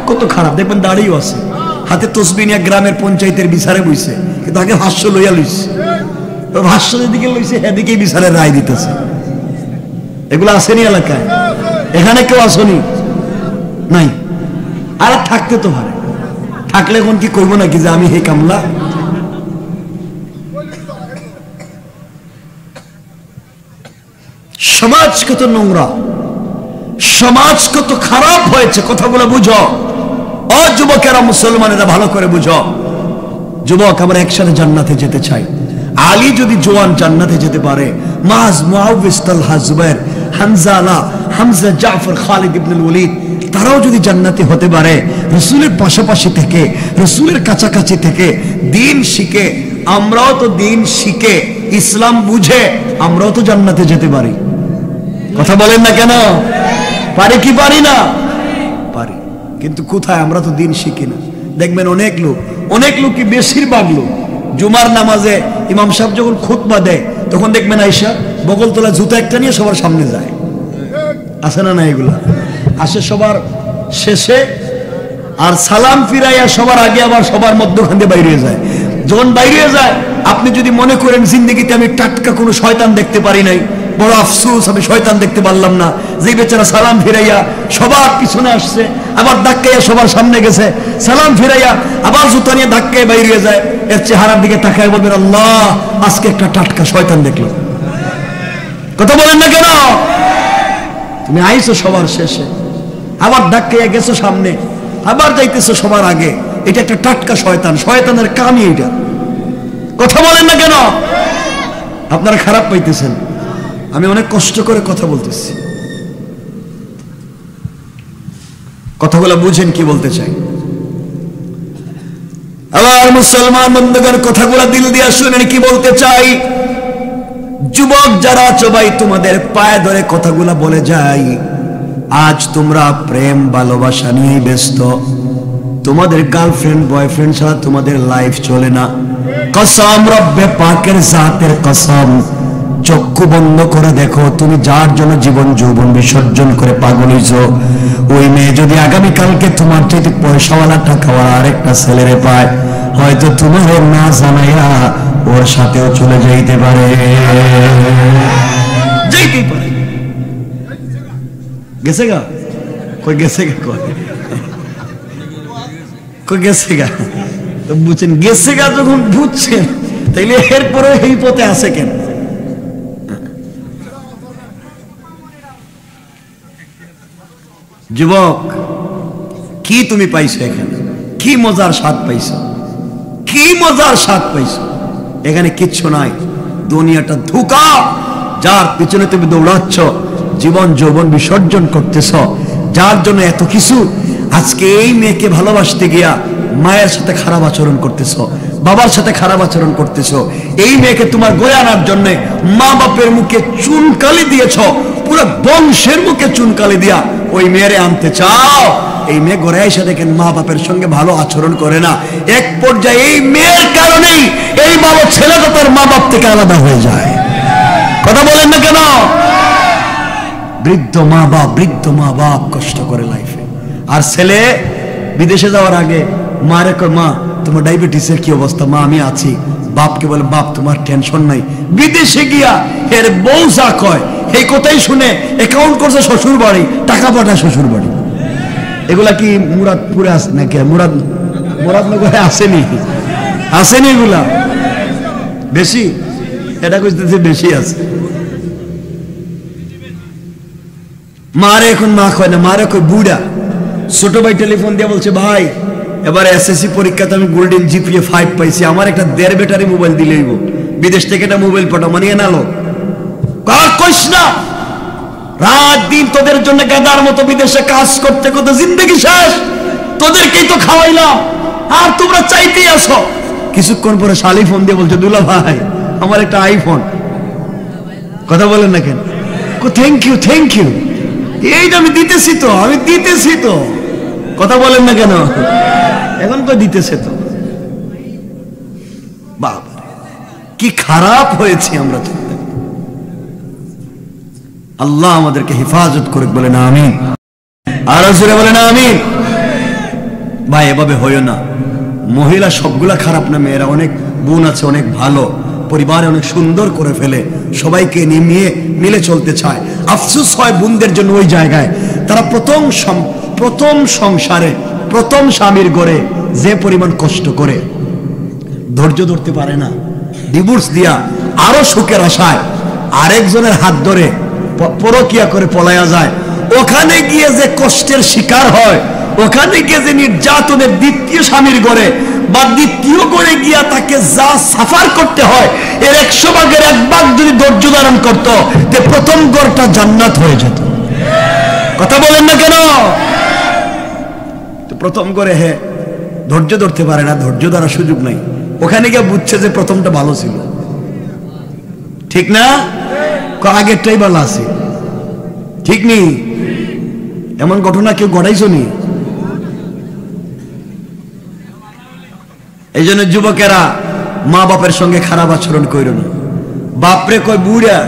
কত খারাপ। দেখবেন দাঁড়িয়েও আছে, হাতে তসবিহ নিয়ে গ্রামের পঞ্চায়েতের বিচারে বইছে, কিন্তু আগে ভাষ্য লইয়া লইছে, ভাষ্য যেদিকে লইছে সেদিকেই বিচারের রায় দিতেছে। এগুলো আসেনি এলাকায়? এখানে কেউ আসেনি? নাই। আর থাকতে তো পারে, থাকলে এখন কি কইব নাকি যে আমি হে কামলা? সমাজ কত নোংরা, সমাজ কত খারাপ হয়েছে, কথাগুলো বুঝো। ও যুবকেরা, মুসলমানেরা ভালো করে বুঝো। যুবক, আমরা একসাথে জান্নাতে যেতে চাই। আলী যদি জোয়ান জান্নাতে যেতে পারে, মাজ, মুআউযিজ, তালহা, জুবাইর, হামজা, হামজা, জাফর, খালিদ ইবনুল ওয়ালিদ, তারাও যদি জান্নাতি হতে পারে, রাসূলের পাশাপাশি থেকে, রাসূলের কাছাকাছি থেকে দ্বীন শিখে, আমরাও তো দ্বীন শিখে ইসলাম বুঝে আমরাও তো জান্নাতে যেতে পারি। কথা বলেন না কেন? পারি কি পারি না? পারি। কিন্তু কোথায়? আমরা তো দ্বীন শিখি না। দেখবেন অনেক লোক কি বেশিরভাগ লোক জুমার নামাজে ইমাম সাহেব যখন খুতবা দেয়, তখন দেখবেন আয়েশা বগলতলা জুতা একটা নিয়ে সবার সামনে যায়। আছে না? না, এগুলা আসে সবার শেষে, আর সালাম ফিরাইয়া সবার আগে, আবার সবার মধ্যখান দিয়ে বাইরে যায়। যখন বাইরে যায়, আপনি যদি মনে করেন জিন্দগিতে আমি টাটকা কোনো শয়তান দেখতে পারি নাই, বড় আফসোস, আমি শয়তান দেখতে পারলাম না, যে বেচারা সালাম ফিরাইয়া সবার পিছনে আসছে, আবার ধাক্কাইয়া সবার সামনে গেছে, সালাম ফিরাইয়া আবার জুতা নিয়ে ধাক্কায় বাইরে যায়, এর চেহারার দিকে তাকায় বলবেন, আল্লাহ, আজকে একটা টাটকা শয়তান দেখলো। কথা বলেন না কেন? তুমি আইছো সবার শেষে, আবার ধাক্কাইয়া গেছো সামনে, আবার যাইতেছো সবার আগে, এটা একটা টাটকা শয়তান। শয়তানের কামই এটা। কথা বলেন না কেন? আপনারা খারাপ পাইতেছেন। আমি অনেক কষ্ট করে কথা বলতেছি, কথাগুলো বুঝেন কি বলতে চাই। আবার মুসলমান বন্ধুগণ, কথাগুলো দিল দিয়ে শুনেন কি বলতে চাই। যুবক যারা আছো ভাই, তোমাদের পায়ে ধরে কথাগুলো বলে যাই। আজ তোমরা প্রেম ভালোবাসা নিয়েই ব্যস্ত। তোমাদের গার্লফ্রেন্ড বয়ফ্রেন্ড ছাড়া তোমাদের লাইফ চলে না। কসম, রব্বে পাকের জাতের কসম, চক্ষু বন্ধ করে দেখো, তুমি যার জন্য জীবন যৌবন বিসর্জন করে পাগল হইছো, ওই মেয়ে যদি আগামীকালকে তোমার চাইতে পয়সাওয়ালা টাকাওয়ালা আরেকটা ছেলেরে পায়, হয়তো তোমার না জানাইয়া ওর সাথেও চলে যাইতে পারে। যাইতেই পারে। গেছে গা? কই গেছে গা? কই গেছে গা? তো বুঝছেন, গেছে গা যখন বুঝছেন, তাইলে এরপরে এই পথে আছে কেন? যুবক, কি তুমি পাইছো এখানে? কি মজার স্বাদ পাইছো? কি মজার স্বাদ পাইছো? এখানে কিচ্ছু নাই। দুনিয়াটা ধোঁকা, যার পিছনে তুমি দৌড়াচ্ছ, জীবন যৌবন বিসর্জন করতেছ, যার জন্য এত কিছু। আজকে এই মেয়েকে ভালোবাসতে গিয়া মায়ের সাথে খারাপ আচরণ করতেছ, বাবার সাথে খারাপ আচরণ করতেছ। এই মেয়েকে তোমার গড়ে আনার জন্য মা বাপের মুখে চুনকালি দিয়েছ, পুরো বংশের মুখে চুনকালি দিয়া ওই মেয়েরে আনতে চাও। এই মেয়ে গড়ে এসে দেখেন মা বাপের সঙ্গে ভালো আচরণ করে না। এক পর্যায়ে এই মেয়ের কারণেই এই বাবা ছেলেটা তার মা বাপ থেকে আলাদা হয়ে যায়। কথা বলেন না কেন? বৃদ্ধ মা বাপ কষ্ট করে লাইফে। আর ছেলে বিদেশে যাওয়ার আগে মারে কয়, মা তোমার ডায়াবেটিসের কি অবস্থা? মা আমি আছি। বাপকে বলে, বাপ তোমার টেনশন নাই। বিদেশে গিয়া এর বউ যা কয় এই কথাই শুনে অ্যাকাউন্ট করছে শ্বশুর বাড়ি, টাকা পাঠায় শ্বশুর বাড়ি। এগুলা কি মুরাদপুরে আছে নাকি? মুরাদনগরে আসেনি এগুলা বেশি? এটা কইতেছে বেশি আছে। মারে এখন মা কয় না, মারে কয় বুড়া। ছোট ভাই টেলিফোন দিয়ে বলছে, ভাই এবার এসএসসি পরীক্ষাতে আমি গোল্ডেন জিপিএ 5 পাইছি, আমার একটা 1.5 ব্যাটারি মোবাইল দিলেইব, বিদেশ থেকে একটা মোবাইল পাঠাও। মানিয়ে নালো কইস না, রাত দিন তোদের জন্য গাদার মতো বিদেশে কাজ করতে করতে জিন্দগি শেষ, তোদেরকেই তো খাওয়াইলাম আর তোমরা চাইতেই আসো। কিছুক্ষণ পরে শালি ফোন দিয়ে বলছে, দুলা ভাই আমার একটা আইফোন। কথা বলেন না কেন? থ্যাংক ইউ এইটা আমি দিতেছি তো। কথা বলেন না কেন? এখন তো দিতেছে তো। বাবা কি খারাপ হয়েছে আমরা। আল্লাহ আমাদেরকে হেফাজত করে, বলেন আমিন। আর জোরে বলেন আমিন। ভাই এভাবে হইও না। মহিলা সবগুলা খারাপ না, মেয়েরা অনেক গুণ আছে, অনেক ভালো, পরিবারে অনেক সুন্দর করে ফেলে, সবাইকে নিয়ে মিলে চলতে চায়। আফসোস হয় বোনদের জন্য ওই জায়গায় তারা প্রথম সংসারে প্রথম স্বামীর ঘরে যে পরিমাণ কষ্ট করে ধৈর্য ধরতে পারে না, ডিভোর্স দিয়া আরো সুখের আশায় আরেকজনের হাত ধরে পরকিয়া করে পলায়া যায়। ওখানে গিয়ে যে কষ্টের শিকার হয়, ওখানে গিয়ে যে নির্যাতনের দ্বিতীয় স্বামীর ঘরে বা দ্বিতীয় ঘরে গিয়া তাকে যা সাফার করতে হয়, এর 100 ভাগের 1 ভাগ যদি ধৈর্য ধারণ করতো, তে প্রথম ঘরটা জান্নাত হয়ে যেত। কথা বলেন না কেন? প্রথম করে ধৈর্য ধরতে পারে না, ধৈর্য ধরার সুযোগ নাই। ওখানে গিয়ে বুঝছে যে প্রথমটা ভালো ছিল, ঠিক না? আগেরটাই ভালো আছে, ঠিক নেই? এমন ঘটনা কেউ ঘটাইছো নি? এই জন্য যুবকেরা মা বাপের সঙ্গে খারাপ আচরণ কইরো না। বাপরে কয় বুড়া,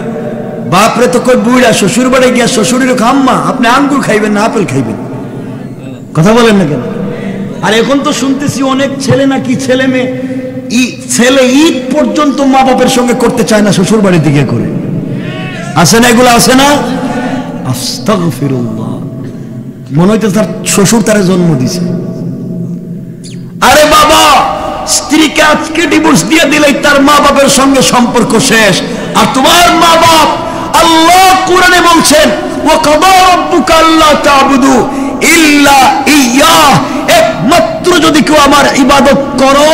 বাপরে তো কয় বুড়া, শ্বশুর বাড়ি গিয়া শ্বশুরের খাম্মা আপনি আঙ্গুর খাইবেন না আপেল খাইবেন। কথা বলেন না কেন? আর এখন তো শুনতেছি অনেক ছেলে নাকি ছেলে মেয়ে ছেলে ঈদ পর্যন্ত মা বাপের সঙ্গে করতে চায় না, শ্বশুর বাড়ি দিকে করে। আছে না এগুলো? আছে না? আস্তাগফিরুল্লাহ। মনে হইতে তার শ্বশুর তারে জন্ম দিছে। আরে বাবা, স্ত্রীকে আজকে ডিভোর্স দিয়ে দিলেই তার মা বাপের সঙ্গে সম্পর্ক শেষ। আর তোমার মা বাপ, আল্লাহ কোরআনে বলছেন, ওয়া কাদা রাব্বুকা আল্লা তা'বুদু ইল্লা ইয়াহ, একমাত্র যদি কেউ আমার ইবাদত করো,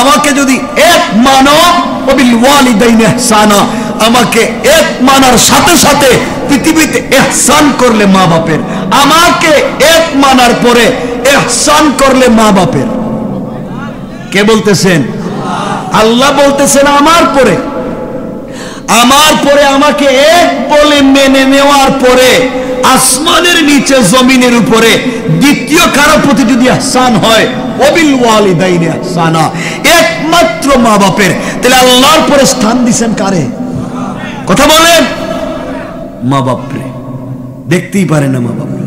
আমাকে যদি এক মানো, ওয়াবিল ওয়ালিদাইনি ইহসানা, আমাকে এক মানার সাথে সাথে পৃথিবীতে ইহসান করলে মা বাপের, আমাকে এক মানার পরে ইহসান করলে মা বাপের। কে বলতেছেন? আল্লাহ বলতেছেন আমার পরে আমাকে এক বলে মেনে নেওয়ার পরে আসমানের নিচে জমিনের উপরে দ্বিতীয় কারো প্রতি যদি ইহসান হয়, ওয়াবিল ওয়ালিদাইনি ইহসানা, একমাত্র মা বাপের। তাহলে আল্লাহর পরে স্থান দিবেন কারে? কথা বলেন। মা বাপরে দেখতেই পারে না, মা বাপরে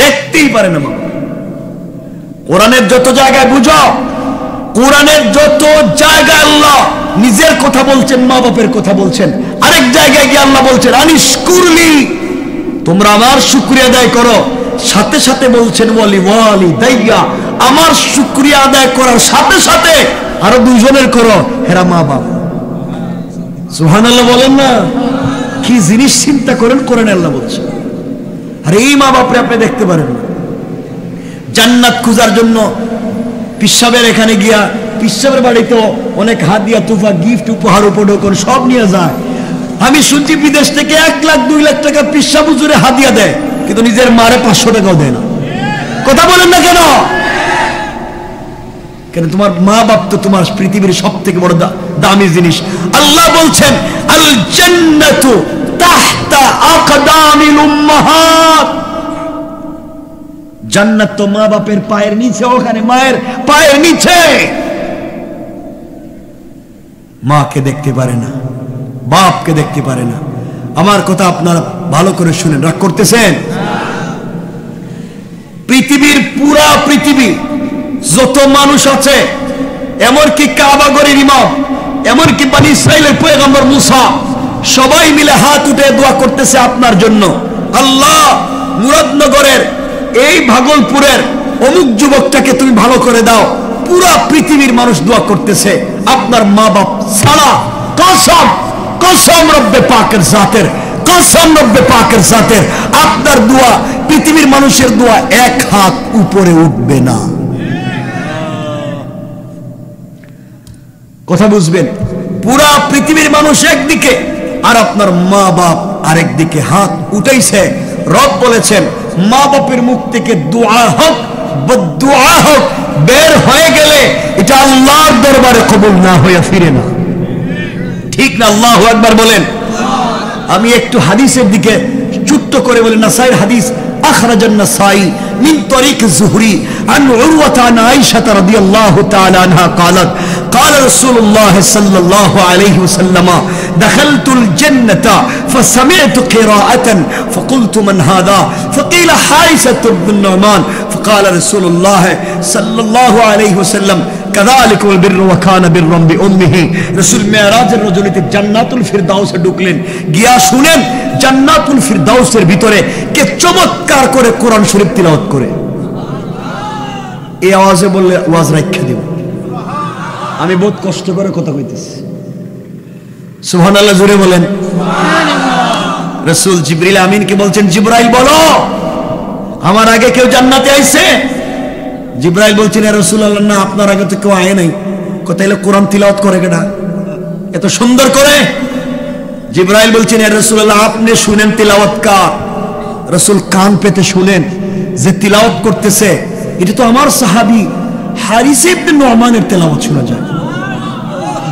দেখতেই পারে না। মা বাপ কোরআনের যত জায়গায় বুঝো, কোরআনের যত জায়গায় আল্লাহ নিজের কথা বলছেন, মা বাপের কথা বলছেন। আরেক জায়গায় গিয়ে আল্লাহ বলছেন, আনিশকুরলি, তোমরা আমার শুকরিয়া আদায় করো। সাথে সাথে বলছেন ওয়ালিদাইয়া, আমার শুকরিয়া আদায় করার সাথে সাথে আরো দুজনের করো, হেরা মা বাপ। সুবহানাল্লাহ বলেন না? কি জিনিস চিন্তা করেন, কোরআনে আল্লাহ বলছেন। আর এই মা বাপরে আপনি দেখতে পারেন না। জান্নাত খোঁজার জন্য পিসাবের এখানে গিয়া পিসাবের বাড়িতে অনেক হাদিয়া তুফা গিফট উপহার উপঢৌকন সব নিয়ে যায়। আমি শুনছি বিদেশ থেকে 1 লাখ 2 লাখ টাকা পিসাব হুজুরে হাদিয়া দেয়, কিন্তু নিজের মারে 500 টাকাও দেয় না। কথা বলেন না কেন? কেন? তোমার মা বাপ তো তোমার পৃথিবীর সবথেকে বড় দামি জিনিস। আল্লাহ বলছেন আল জান্নাতু তাহতা আকদামিল উম্মাহাত, জান্নাত তো মা বাপের পায়ের নিচে, ওখানে মায়ের পায়ের নিচে। মাকে দেখতে পারে না, বাপকে দেখতে পারে না। আমার কথা আপনারা ভালো করে শুনেন, রাগ করতেছেন? পৃথিবীর পুরা পৃথিবী যত মানুষ আছে, এমনকি কাবাগরের ইমাম, এমনকি বনি ইসরাইলের পয়গম্বর মুসা, সবাই মিলে হাত উঠে দোয়া করতেছে আপনার জন্য। আল্লাহ, মুরাদনগরের এই ভাগলপুরের অমুক যুবকটাকে তুমি ভালো করে দাও। পুরা পৃথিবীর মানুষ দোয়া করতেছে আপনার মা বাপ ছাড়া। কসম, কসম রব্বে পাকের জাতের, কসম রব্বে পাকের জাতের, আপনার দোয়া, পৃথিবীর মানুষের দোয়া 1 হাত উপরে উঠবে না। কথা বুঝবেন? পুরা পৃথিবীর মানুষ একদিকে আর আপনার মা বাপ আরেকদিকে হাত উঠাইছে। রব বলেছেন মা বাপের মুখ থেকে দোয়া হোক বদদুআ হোক বের হয়ে গেলে এটা আল্লাহর দরবারে কবুল না হয়ে ফিরে না। ঠিক না? আল্লাহু আকবার বলেন। আমি একটু হাদিসের দিকে ছোট্ট করে বলি। নাসাইর হাদিস, أخرج النسائي من طريق الزهري عن عروة عن عائشة رضي الله تعالى عنها قالت قال رسول الله صلى الله عليه وسلم دخلت الجنة فسمعت قراءة فقلت من هذا فقيل حارثة بن النعمان فقال رسول الله صلى الله عليه وسلم كذلك البر وكان برا بأمه। رسول মেরাজের রজনীতে জান্নাতুল ফিরদাউসে ঢুকলেন, গিয়া শুনেন জান্নাতুল ফিরদাউসের ভিতরে কে চমৎকার করে কোরআন শরীফ তিলাওয়াত করে। এই আওয়াজে বললে ওয়াজ রাখা দেব। আমি বহুত কষ্ট করে কথা কইতেছি। সুবহানাল্লাহ, জোরে বলেন সুবহানাল্লাহ। রাসূল জিবরিল আমিনকে বলছেন, জিবরাইল বলো আমার আগে কেউ জান্নাতে আইছে? জিবরাইল বলছেন, ইয়া রাসূলুল্লাহ, না, আপনার আগে তো কেউ আয় নাই। কোথায় কোরআন তিলাওয়াত করে কেডা এত সুন্দর করে? জিবরাইল বলছেন, ইয়া রাসূলুল্লাহ, আপনি শুনেন তিলাওয়াত কার? রাসূল কান পেতে শুনেন যে তিলাওয়াত করতেছে এটা তো আমার সাহাবী হারিস ইবনে নুমানের তিলাওয়াত শোনা যায়।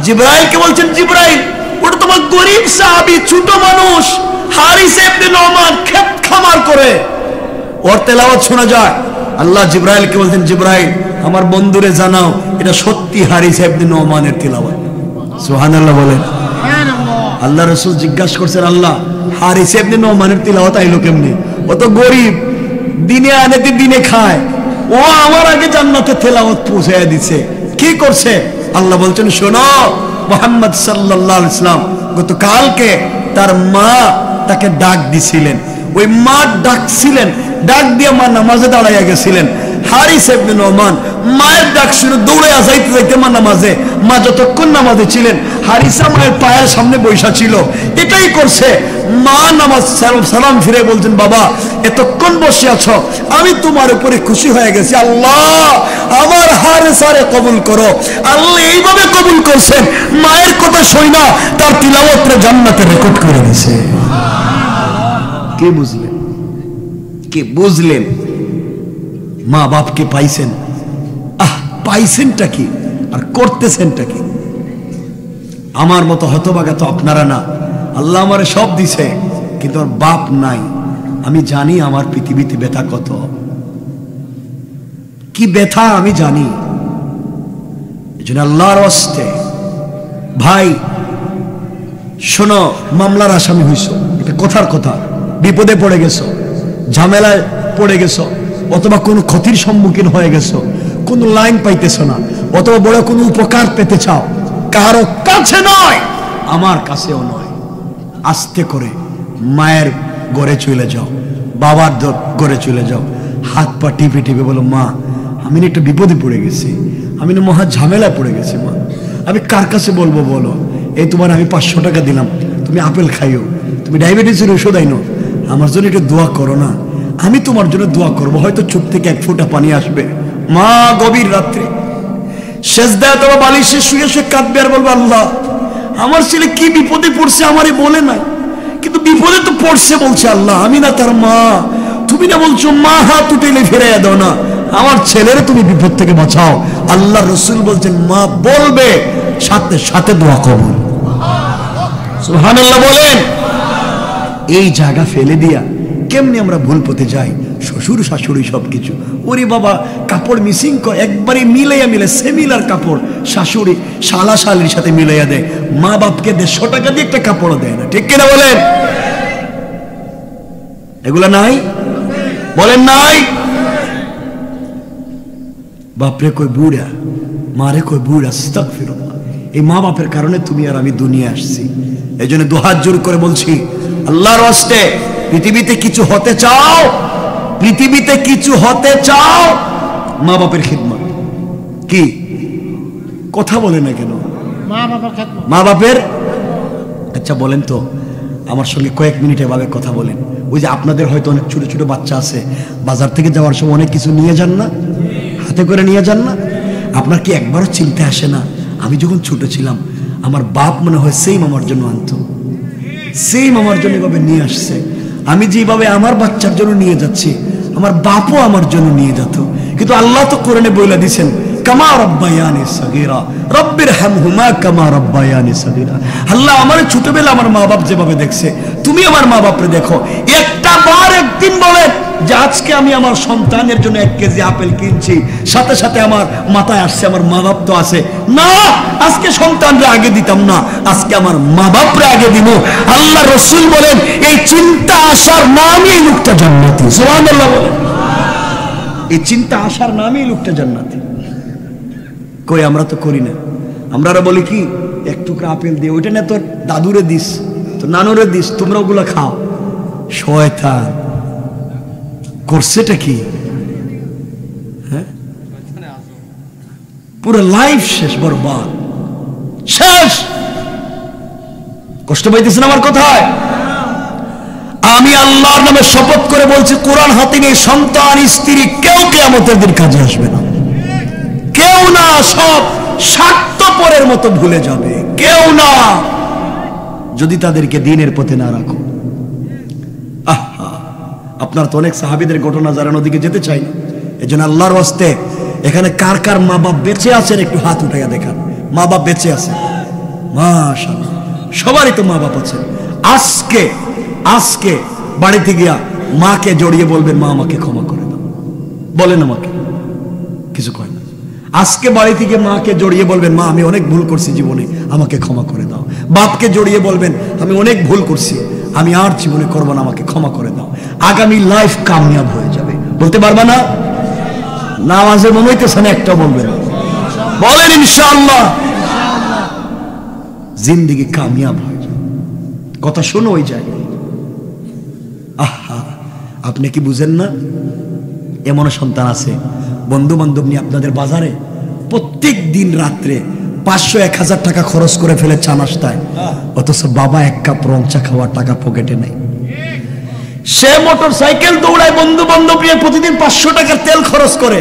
জিবরাইলকে বলছেন, জিবরাইল, ওটা তোমার গরীব সাহাবী, ছোট মানুষ হারিস ইবনে নুমান, ক্ষেত খামার করে, ওর তিলাওয়াত শোনা যায়। আল্লাহ জিবরাইলকে বলছেন, জিবরাইল, আমার বন্ধুরে জানাও এটা সত্যি হারিস ইবনে নুমানের তিলাওয়াত। সুবহানাল্লাহ বলেন। আল্লাহ রাসূল জিজ্ঞাসা করছেন, আল্লাহ, হারিস ইবনে নুমানের তিলাওয়াত আইলো কেমনে? ও তো গরীব, দিনে আনে দিনে খায়, ও আমার আগে জান্নাতে তিলাওয়াত পৌঁছায় দিছে, কি করছে? আল্লাহ বলছেন, শোনো, মুহাম্মদ সাল্লাল্লাহু আলাইহি ওয়াসাল্লাম গতকালকে তার মা তাকে ডাক দিছিলেন, ওই মা ডাকছিলেন, ডাক দিয়ে মা নামাজে দাঁড়াইয়া গেছিলেন। হারিস ইবনে নুমান মায়ের ডাক শুনে দৌড়ে যাইতে যাইতে মা নামাজে, মা যতক্ষণ নামাজে ছিলেন হারিসা মায়ের পায়ের সামনে বৈশা ছিল। এটাই করছে। মা নামাজ সালাম ফিরে বলছেন, বাবা, এতক্ষণ বসে আছো, আমি তোমার উপরে খুশি হয়ে গেছি, আল্লাহ আমার হারিসারে কবুল করো। আল্লাহ এইভাবে কবুল করছেন, মায়ের কথা শুই না তার তিলাওয়াতরে জান্নাতে রেকর্ড করে দিয়েছে। কে বুঝলেন? কে বুঝলেন? মা বাপকে পাইছেন, পাইছেনটা কি আর করতেছেনটা কি? আমার মতো হতভাগা তো আপনারা না। আল্লাহ আমারে সব দিছে, কিন্তু আমার বাপ নাই। আমি জানি আমার পৃথিবীতে ব্যথা কত, কি ব্যথা আমি জানি। এজন্য আল্লাহর ওয়াস্তে ভাই শোনো, মামলার আসামি হইছো, এটা কথার কথা, বিপদে পড়ে গেছো, ঝামেলায় পড়ে গেছো, অথবা কোনো ক্ষতির সম্মুখীন হয়ে গেছো, কোনো লাইন পাইতেছো না, অথবা বড় কোনো উপকার পেতে চাও, কারো কাছে নয়, আমার কাছেও নয়, আস্তে করে মায়ের ঘরে চলে যাও, বাবার ঘরে চলে যাও, হাত পা টিপে টিপে বলো, মা, আমি না একটা বিপদে পড়ে গেছি, আমি না মহা ঝামেলায় পড়ে গেছি, মা, আমি কার কাছে বলবো বলো? এই তোমার আমি 500 টাকা দিলাম, তুমি আপেল খাইও, তুমি ডায়াবেটিসের ওষুধ আইনো, আমার জন্য একটু দোয়া করো না, আমি তোমার জন্য দোয়া করবো, হয়তো চোখ থেকে 1 ফোঁটা পানি আসবে। মা গভীর রাত্রে সেজদায় অথবা বালিশে শুয়ে শুয়ে কাঁদবে আর বলবে, আল্লাহ আমার ছেলে কি বিপদে পড়ছে আমারে বলে নাই, কিন্তু বিপদে তো পড়ছে বলছে, আল্লাহ আমি না তার মা, তুমি না বলছো মা হাত উঠেলে ফিরাইয়া দাও না, আমার ছেলের তুমি বিপদ থেকে বাঁচাও। আল্লাহ রসুল বলছেন মা বলবে, সাথে সাথে দোয়া কবুল। সুবহানাল্লাহ বলেন। এই জায়গা ফেলে দিয়া কেমনি আমরা ভুল পথে যাই, শ্বশুর শাশুড়ি সবকিছু, ওরে বাবা কাপড় মিসিং একবারে মিলে সেমিলার কাপড় শাশুড়ি শালা শালির সাথে মিলাইয়া দেয়, মা বাপকে 150 টাকা দিয়ে একটা কাপড় দেয় না, ঠিক কিনা বলেন? এগুলা নাই? বলেন নাই? বাপরে কই বুড়া, মারে কই বুড়া, আস্তাগফিরুল্লাহ। এই মা বাপের কারণে তুমি আর আমি দুনিয়া আসছি। এই জন্য দুহাত জোর করে বলছি, আল্লাহর ওয়াস্তে পৃথিবীতে কিছু হতে চাও, পৃথিবীতে কিছু হতে চাও, মা বাপের খিদমত। কি কথা বলে না কেন? মা বাপের। আচ্ছা বলেন তো, আমার সঙ্গে কয়েক মিনিট এভাবে কথা বলেন। ওই যে আপনাদের হয়তো অনেক ছোট ছোট বাচ্চা আছে, বাজার থেকে যাওয়ার সময় অনেক কিছু নিয়ে যান না, হাতে করে নিয়ে যান না? আপনার কি একবারও চিন্তা আসে না, আমি যখন ছোট ছিলাম আমার বাপ মনে হয় সেম আমার জন্য আনতো, সেম আমার জন্য এভাবে নিয়ে আসছে, আমি যেভাবে আমার বাচ্চার জন্য নিয়ে যাচ্ছি আমার বাপও আমার জন্য নিয়ে যেত। কিন্তু আল্লাহ তো কোরআনে বলে দিয়েছেন, কামা রাব্বায়ানি সাগীরা রব্বিরহামহুমা কামা রাব্বায়ানি সাগীরা। আল্লাহ আমার ছোটবেলা আমার মা বাপ যেভাবে দেখছে, তুমি আমার মা বাপরে দেখো। একটা বার একদিন বলে যে আজকে আমি আমার সন্তানের জন্য 1 কেজি আপেল কিনছি, সাথে সাথে আমার মাথায় আসছে আমার মা বাপ তো আছে না, আজকে সন্তানরে আগে দিতাম না, আজকে আমার মা বাপরে আগে দিব। আল্লাহ রসুল বলেন এই চিন্তা আসার নামই এই লোকটা জান্নাতি। সুবহানাল্লাহ বলেন। এই চিন্তা আসার নামই লোকটা জান্নাতি। কই আমরা তো করি না, আমরা বলি কি 1 টুকরা আপেল দিয়ে, ওইটা না তোর দাদুরে দিস, তো নানুরে দিস, তোমরা ওগুলা খাও। শয়তান করছেটা কি? হ্যাঁ, পুরো লাইফ শেষ, বরবাদ শেষ। কষ্ট পাইতেছেন আমার কথায়? আমি আল্লাহর নামে শপথ করে বলছি, কোরআন হাতে নিয়ে সন্তান স্ত্রী কেউ কিয়ামতের দিন কাজে আসবে না, কেউ না। সব স্বার্থপরের মতো ভুলে যাবে, কেউ না, যদি তাদেরকে দ্বীনের পথে না রাখো। আপনার তো অনেক সাহাবীদের ঘটনা যারা নদীকে যেতে চাই না। এই জন্য আল্লাহর ওয়াস্তে এখানে কার কার মা বাপ বেঁচে আছেন একটু হাত উঠাইয়া দেখান। মা বাপ বেঁচে আছে? মাশাআল্লাহ, সবারই তো মা বাপ আছে। আজকে আজকে বাড়িতে গিয়া মাকে জড়িয়ে বলবেন, মা আমাকে ক্ষমা করে দাও। বলেন আমাকে, কিছু কয় না। আজকে বাড়ি থেকে মাকে জড়িয়ে বলবেন, মা আমি অনেক ভুল করছি জীবনে, আমাকে ক্ষমা করে দাও। বাপকে জড়িয়ে বলবেন, আমি অনেক ভুল করছি, আমি আর জীবনে করবো না, আমাকে ক্ষমা করে দাও। আগামী লাইফ কামিয়াব হয়ে যাবে। বলতে পারবা না? নামাজে মনে হইতেছে না একটাও বলবেন, বলেন ইনশাআল্লাহ। জিন্দেগি কামিয়াব হয়ে যাবে। কথা শোনো ওই জায়গায়। আহা, আপনি কি বুঝেন না? এমন সন্তান আছে বন্ধু বান্ধব নিয়ে আপনাদের বাজারে প্রত্যেক দিন রাত্রে 500-1000 টাকা খরচ করে ফেলে চা নাস্তায়, অথচ বাবা 1 কাপ রং চা খাওয়ার টাকা পকেটে নেই। সে মোটর সাইকেল দৌড়ায় বন্ধু বান্ধব নিয়ে প্রতিদিন 500 টাকার তেল খরচ করে,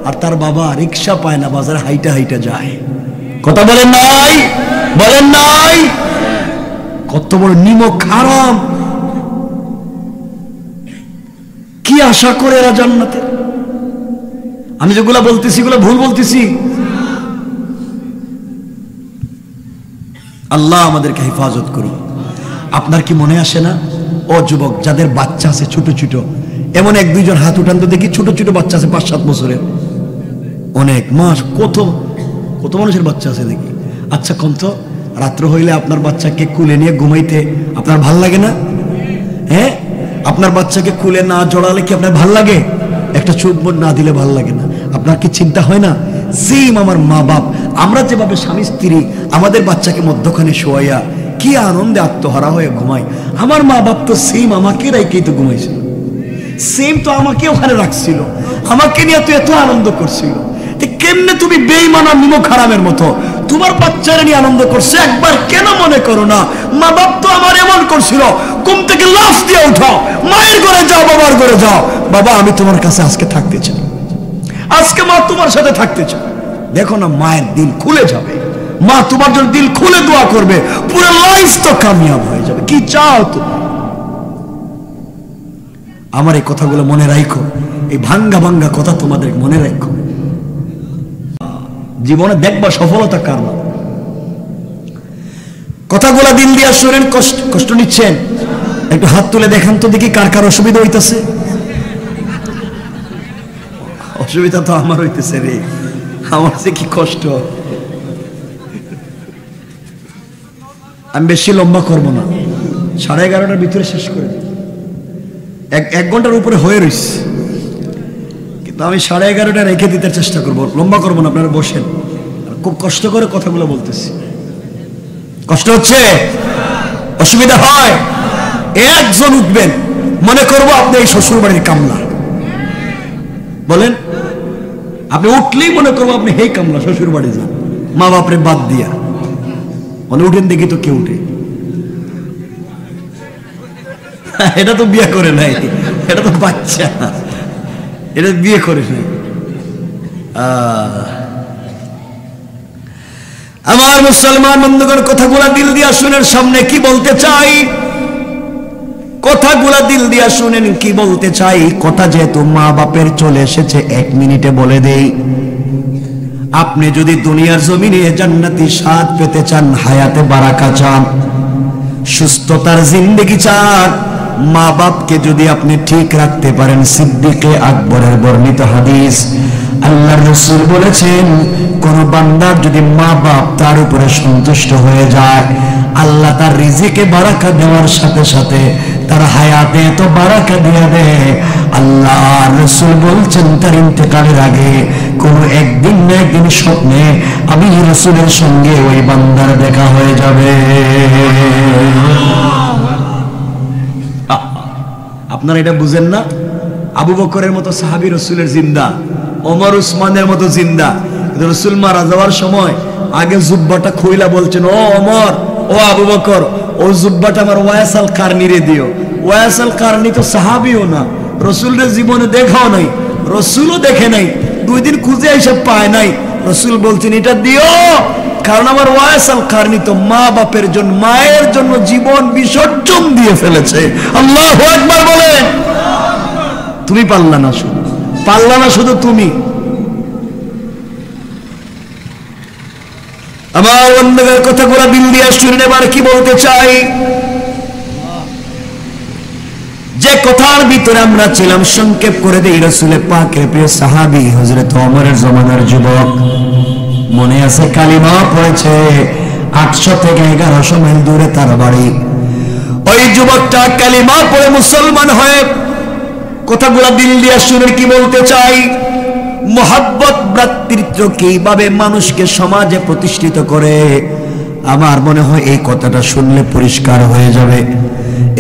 আর তার বাবা রিক্সা পায় না, বাজারে হাইটা হাইটা যায়। কথা বলেন নাই? বলেন নাই? কত বড় নিমক হারাম। কি আশা করে এরা জান্নাতে? আমি যেগুলা বলতেছি এগুলো ভুল বলতেছি? আল্লাহ আমাদেরকে হেফাজত করুন। আপনার কি মনে আসে না, ও যুবক যাদের বাচ্চা আছে ছোট ছোট, এমন 1-2 জন হাত উঠান তো দেখি, ছোট ছোট বাচ্চা আছে 5-7 বছরের, অনেক মাস, কত কত মানুষের বাচ্চা আছে দেখি। আচ্ছা কোন তো রাত্র হইলে আপনার বাচ্চাকে কুলে নিয়ে ঘুমাইতে আপনার ভাল লাগে না? হ্যাঁ, আপনার বাচ্চাকে কুলে না জড়ালে কি আপনার ভাল লাগে? একটা চুম্বন না দিলে ভাল লাগে না? আপনার কি চিন্তা হয় না? সেম আমার মা বাপ, আমরা যেভাবে স্বামী স্ত্রী আমাদের বাচ্চাকে মধ্যখানে শোয়াইয়া কি আনন্দে আত্মহারা হয়ে ঘুমাই, আমার মা বাপ তো সেম আমাকে রেখেই তো ঘুমাইছিল, সেম তো আমাকে ওখানে রাখছিল, আমাকে নিয়ে তো এত আনন্দ করছিল। কেমনে তুমি বেঈমান আর নিমক হারামের মতো তোমার বাচ্চারা নিয়ে আনন্দ করছে? একবার কেন মনে করো না, মা বাপ তো আমার এমন করছিল, ঘুম থেকে লাফ দিয়ে উঠাও, মায়ের ঘরে যাও, বাবার ঘরে যাও, বাবা আমি তোমার কাছে আজকে থাকতে চাই, আজকে মা তোমার সাথে থাকতে চাই। দেখো না, মায়ের দিল খুলে যাবে, মা তোমার জন্য দিল খুলে দোয়া করবে, পুরো লাইফ তো কামিয়াব হয়ে যাবে। কি চাও তুমি? আমার এই কথাগুলো মনে রাখো, এই ভাঙ্গা ভাঙ্গা কথা তোমাদের মনে রাখো, জীবনে দেখবা সফলতা কার না। কথাগুলা দিল দিয়া শুনেন। কষ্ট নিচ্ছেন? একটু হাত তুলে দেখান তো দেখি কার কার অসুবিধা হইতেছে। অসুবিধা তো আমার হইতেছে রে, আমার যে কি কষ্ট। আমি বেশি লম্বা করব না, 11:30 ভিতরে শেষ করে দিই। এক ঘন্টার উপরে হয়ে রইছে, কিন্তু আমি 11:30 রেখে দিতে চেষ্টা করব, লম্বা করব না। আপনারা বসেন, খুব কষ্ট করে কথাগুলো বলতেছি। কষ্ট হচ্ছে? অসুবিধা হয়? একজন উঠবেন, মনে করবো আপনি এই শ্বশুর বাড়ির কামলা, বলেন। আপনি উঠলেই মনে করবো আপনি হেই কামলা, শ্বশুর বাড়ি যান, মা বাপরে বাদ দিয়া। মানে উঠেন দেখি তো কে উঠে? এটা তো বিয়ে করে নাই, এটা তো বাচ্চা, এটা বিয়ে করে নাই। আমার মুসলমান বন্ধুগণ, কথাগুলা দিল দিয়া শুনেন। সামনে কি বলতে চাই, কথাগুলা দিল দিয়া শুনেন কি বলতে চাই। কথা যেহেতু মা বাপের চলে এসেছে, 1 মিনিটে বলে দেই। আপনি যদি দুনিয়ার জমিনে জান্নাতি স্বাদ পেতে চান, হায়াতে বারাকা চান, সুস্থতার জিন্দেগি চান, মা বাপকে যদি আপনি ঠিক রাখতে পারেন, সিদ্দিকে আকবরের বর্ণিত হাদিস, আল্লাহর রাসূল বলেছেন, কোন বান্দার যদি মা বাপ তার উপরে সন্তুষ্ট হয়ে যায়, আল্লাহ তার রিজিকে বারাকা দেওয়ার সাথে সাথে তার হায়াতে তো বারাকা দিয়ে দেয়। আল্লাহর রাসূল বলছেন, তার ইন্তেকালের আগে কোন একদিন না একদিন স্বপ্নে আমি রাসূলের সঙ্গে ওই বান্দার দেখা হয়ে যাবে। আপনারা এটা বুঝেন না? আবু বকরের মতো সাহাবী রাসূলের জিন্দা, ওমর উসমানের মতো জিন্দা। রাসূল মারা যাওয়ার সময় আগে জুব্বাটা খুইলা বলছেন, ও ওমর, ও আবু বকর, ও জুব্বাটা আমার ওয়াইস আল কারনিরে দিও। ওয়াইস আল কারনি তো সাহাবীও না, রাসূলের জীবনে দেখাও নাই, রাসূলও দেখে নাই, 2 দিন খুঁজে এসে পায় নাই। রাসূল বলছেন, এটা দিও, কারণ আমার ওয়াইস আল কারনি তো মা বাপের জন্য, মায়ের জন্য জীবন বিসর্জন দিয়ে ফেলেছে। আল্লাহু আকবার বলেন। তুমি পারলা না, শুধু পারলা না, শুধু তুমি। আমার বন্ধুদের কথাগুলো দিল দিয়ে শুনে এবার কি বলতে চাই, যে কথার ভিতরে আমরা ছিলাম সংক্ষেপ করে দেই। রাসূল পাকের প্রিয় সাহাবী হযরত ওমরের জমানার যুবক, মনে আছে কালিমা পড়েছে, 800 থেকে 1100 মাইল দূরে তার বাড়ি। ওই যুবকটা কালিমা পড়ে মুসলমান হয়ে, কথাগুলো দিল দিয়ে শুনে কি বলতে চাই, মোহাব্বত ভ্রাতৃত্ব কিভাবে মানুষকে সমাজে প্রতিষ্ঠিত করে, আমার মনে হয় এই কথাটা শুনলে পরিষ্কার হয়ে যাবে।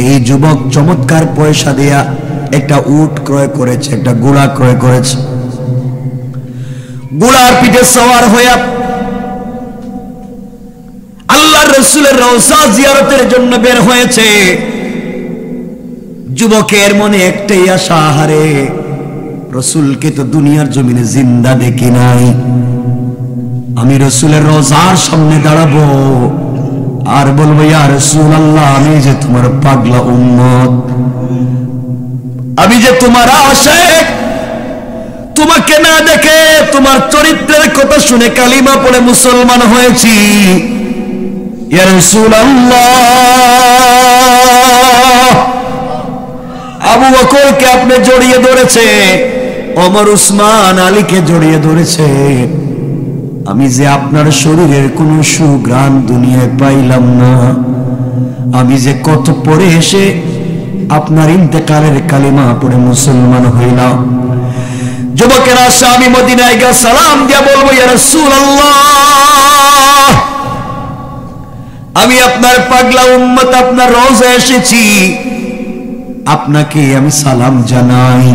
এই যুবক চমৎকার পয়সা দিয়া একটা উট ক্রয় করেছে, একটা ঘোড়া ক্রয় করেছে। ঘোড়ার পিঠে সওয়ার হয়ে আল্লাহর রাসূলের রওজা জিয়ারতের জন্য বের হয়েছে। যুবকের মনে একটাই আশা, হারে রাসূলকে তো দুনিয়ার জমিনে জিন্দা দেখি নাই, আমি রাসূলের রওজার সামনে দাঁড়াবো আর বলবো, ইয়া রাসূলুল্লাহ, আমি যে তোমার পাগলা উম্মত, আমি যে তোমার আশিক, তোমাকে না দেখে তোমার চরিত্রের কথা শুনে কালিমা পড়ে মুসলমান হয়েছি। ইয়া রাসূলুল্লাহ, আবু বকরকে আপনি জড়িয়ে ধরেছে, ওমর উসমান আলীকে জড়িয়ে ধরেছে, আমি যে আপনার শরীরের কোন সুঘ্রাণ দুনিয়ায় পাইলাম না, আমি যে কত পরে এসে আপনার ইন্তেকালের কালিমা পড়ে মুসলমান হইলাম। যুবকেরা আমি মদিনায় গিয়ে সালাম দিয়া বলবো, ইয়া রাসূলুল্লাহ, আমি আপনার পাগলা উম্মত, আপনার রওজায় এসেছি, আপনাকে আমি সালাম জানাই।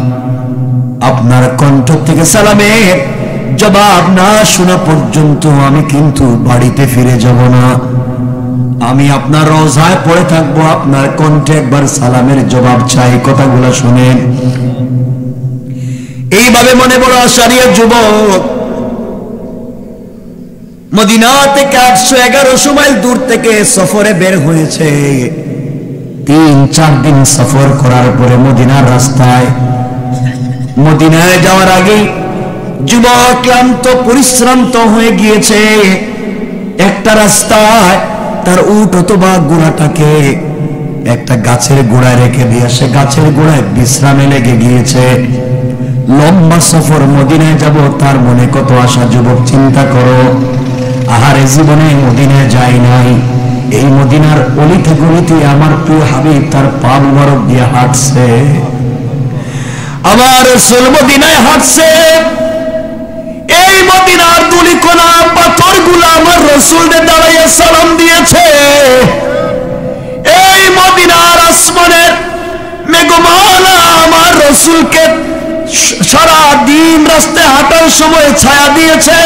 আপনার কণ্ঠ থেকে সালামের জবাব না শোনা পর্যন্ত আমি কিন্তু বাড়িতে ফিরে যাব না, আমি আপনার রওজায় পড়ে থাকবো, আপনার কণ্ঠে একবার সালামের জবাব চাই। কথাগুলো শুনেন। এইভাবে মনে বড় আশারিয়া যুবক মদিনা থেকে 811 মাইল দূর থেকে সফরে বের হয়েছে। 3-4 দিন সফর করার পরে মদিনার রাস্তায়, মদিনায় যাওয়ার আগে যুবক ক্লান্ত পরিশ্রান্ত হয়ে গিয়েছে। একটা রাস্তায় তার উট অথবা ঘোড়াটাকে একটা গাছের গোড়ায় রেখে দিয়ে সে গাছের গোড়ায় বিশ্রামে লেগে গিয়েছে। লম্বা সফর, মদিনায় যাব, তার মনে কত আশা। যুবক চিন্তা করো, আহারে জীবনে মদিনায় যাই নাই, এই মদিনার অলিতে গলিতে আমার প্রিয় হাবিব তার পা মুবারক দিয়ে হাঁটছে, আমার রাসূল মদিনায় হাঁটছে। এই মদিনার ধুলিকণা পাথরগুলো আমার রাসূলকে দাঁড়াইয়া সালাম দিয়েছে। এই মদিনার আসমানের মেঘমালা আমার রাসূলকে সারা দিন রাস্তায় হাঁটার সময় ছায়া দিয়েছে।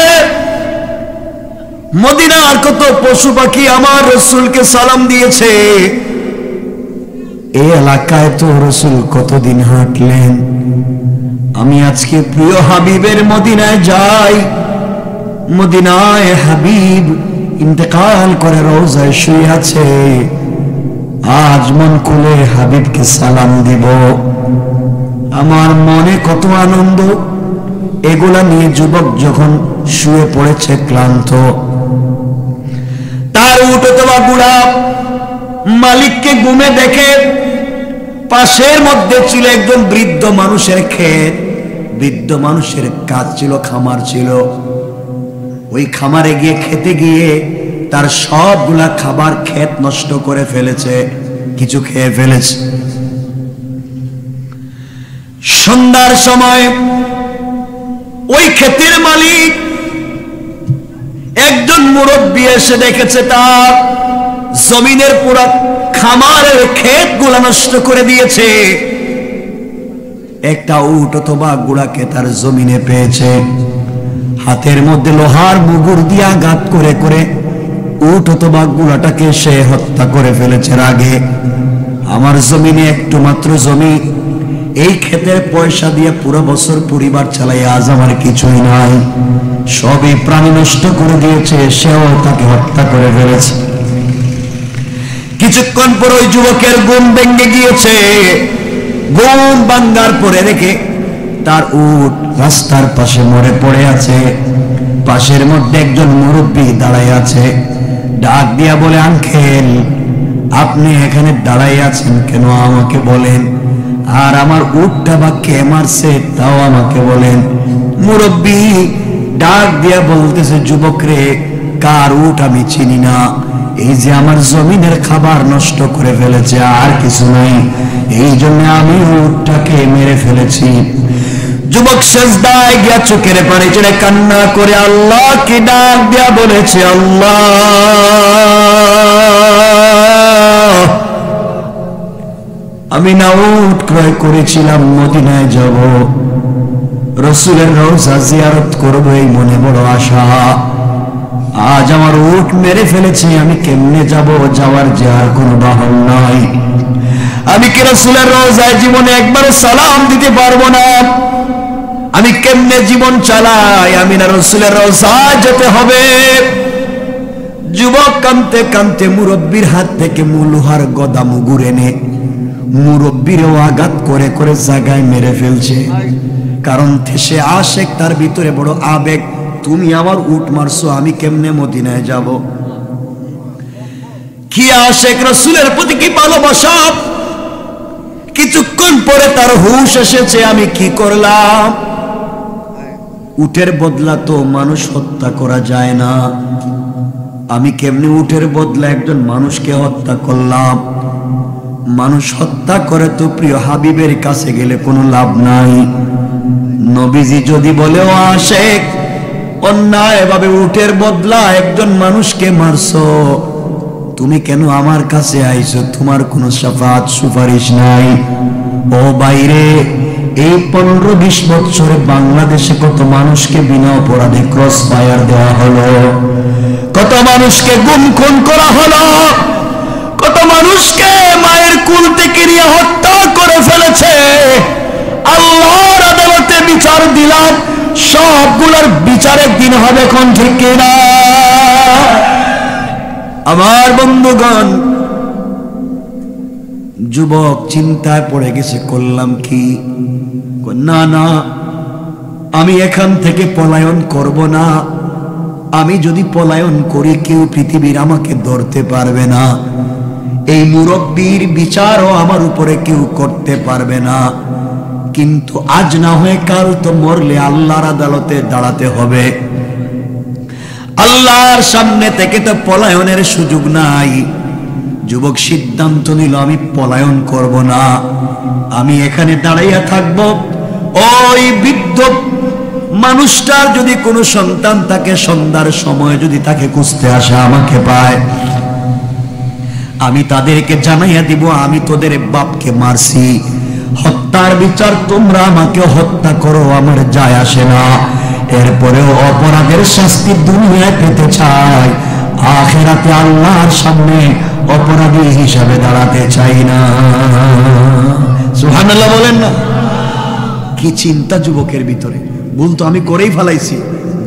মদিনার কত পশু পাখি আমার রাসূলকে সালাম দিয়েছে। এই এলাকায় তো রাসূল কতদিন হাঁটলেন। আমি আজকে প্রিয় হাবিবের মদিনায় যাই। মদিনায় হাবিব ইন্তেকাল করে রওজায় শুয়ে আছে। আজ মন খুলে হাবিবকে সালাম দিব। আমার মনে কত আনন্দ। এগুলা নিয়ে যুবক যখন শুয়ে পড়েছে ক্লান্ত, তার উট অথবা ঘোড়া মালিককে ঘুমে দেখে পাশের মধ্যে ছিল একজন বৃদ্ধ মানুষের ক্ষেত। বৃদ্ধ মানুষের কাজ ছিল, খামার ছিল। ওই খামারে গিয়ে খেতে গিয়ে তার সবগুলা খাবার ক্ষেত নষ্ট করে ফেলেছে, কিছু খেয়ে ফেলেছে। সন্ধ্যার সময় ওই ক্ষেতের মালিক একজন মুরব্বী এসে দেখেছে তার জমিনের পুরো খামারের ক্ষেতগুলা নষ্ট করে দিয়েছে। একটা উট অথবা ঘোড়াকে তার জমিনে পেয়েছে, হাতের মধ্যে লোহার মুগুর দিয়ে আঘাত করে করে উট অথবা ঘোড়াটাকে সে হত্যা করে ফেলেছে রাগে। আমার জমিনে একটু মাত্র জমি, এই ক্ষেতের পয়সা দিয়ে পুরো বছর পরিবার চালাই, আজ আমার কিছুই নাই, সবই প্রাণী নষ্ট করে দিয়েছে, সেও তাকে হত্যা করে ফেলেছে। কিছুক্ষণ পর ওই যুবকের ঘুম ভেঙে গিয়েছে। ঘুম ভাঙার পরে দেখে তার উট রাস্তার পাশে মরে পড়ে আছে। পাশের মধ্যে একজন মুরব্বী দাঁড়ায় আছে। ডাক দিয়া বলে, আঙ্কেল আপনি এখানে দাঁড়াই আছেন কেন, আমাকে বলেন। আর আমার উটটা বা কে মারছে তাও আমাকে বলেন। মুরব্বী ডাক দিয়া বলতেছে, যুবক রে, কার উট আমি চিনি না, এই যে আমার জমিনের খাবার নষ্ট করে ফেলেছে, আর কিছু নাই, এই জন্য আমি উটটাকে মেরে ফেলেছি। যুবক সেজদায় গিয়া চোখের পানি ছেড়ে কান্না করে আল্লাহকে ডাক দিয়া বলেছে, আল্লাহ আমি না উট ক্রয় করেছিলাম, মদিনায় যাব, রাসূলের রওজা জিয়ারত করব, এই মনে বড় আশা। আজ আমার উট মেরে ফেলেছে, আমি কেমনে যাব? যাওয়ার যে আর কোনো বাহন নাই। আমি কি রাসূলের রওজায় জীবনে একবার সালাম দিতে পারবো না? আমি কেমনে জীবন চালাই? আমি না রাসূলের রওজায় যেতে হবে। যুবক কাঁদতে কাঁদতে মুরব্বির হাত থেকে লোহার গদা মুগুর এনে মুরব্বিরও আঘাত করে করে জায়গায় মেরে ফেলছে। কারণ সে আশেক, তার ভিতরে বড় আবেগ। তুমি আমার উট মারছো, আমি কেমনে মদিনায় যাব? কি আশেক, রাসূলের প্রতি কি ভালোবাসা! কিছুক্ষণ পরে তার হুঁশ এসেছে, আমি কি করলাম? উটের বদলা তো মানুষ হত্যা করা যায় না, আমি কেমনে উটের বদলা একজন মানুষকে হত্যা করলাম? মানুষ হত্যা করে তো প্রিয় হাবিবের কাছে গেলে কোনো লাভ নাই। নবীজি যদি বলে, ও আশেক, অন্যায় ভাবে উটের বদলা একজন মানুষকে মারছো, তুমি কেন আমার কাছে আইছো? তোমার কোনো শাফাত সুপারিশ নাই। ও বাইরে, এই 15-20 বছরে বাংলাদেশে কত মানুষকে বিনা অপরাধে ক্রস ফায়ার দেওয়া হলো, কত মানুষকে গুম খুন করা হলো, কত মানুষকে মায়ের কুল থেকে নিয়ে হত্যা করে ফেলেছে। আল্লাহর আদালতে বিচার দিলাম, সবগুলোর বিচার একদিন হবে, কোন ঠিক কিনা? আমার বন্ধুগণ, যুবক চিন্তায় পড়ে গেছে, করলাম কি? না না, আমি এখান থেকে পলায়ন করব না। আমি যদি পলায়ন করি কেউ পৃথিবীর আমাকে ধরতে পারবে না। এই মুরব্বীর বিচারও আমার উপরে কেউ করতে পারবে না। কিন্তু আজ না হয়ে কাল তো মরলে আল্লাহর আদালতে দাঁড়াতে হবে। আল্লাহর সামনে থেকে তো পলায়নের সুযোগ নাই। যুবক সিদ্ধান্ত নিল, আমি পলায়ন করব না, আমি এখানে দাঁড়াইয়া থাকব। ওই বৃদ্ধ মানুষটার যদি কোনো সন্তান থাকে, সন্ধ্যার সময় যদি তাকে খুঁজতে আসে, আমাকে পায়, আমি তাদেরকে জানাইয়া দিব আমি তোদের বাপকে মারছি। হত্যার বিচার তোমরা আমাকে হত্যা করো, আমার যায় আসে না। এরপরেও অপরাধের শাস্তি দুনিয়ায় পেতে চাই, আখিরাতে আল্লাহর সামনে অপরাধী হিসাবে দাঁড়াতে চাই না। সুবহানাল্লাহ বলেন না? কি চিন্তা যুবকের ভিতরে! বলতো আমি করেই ফেলাইছি,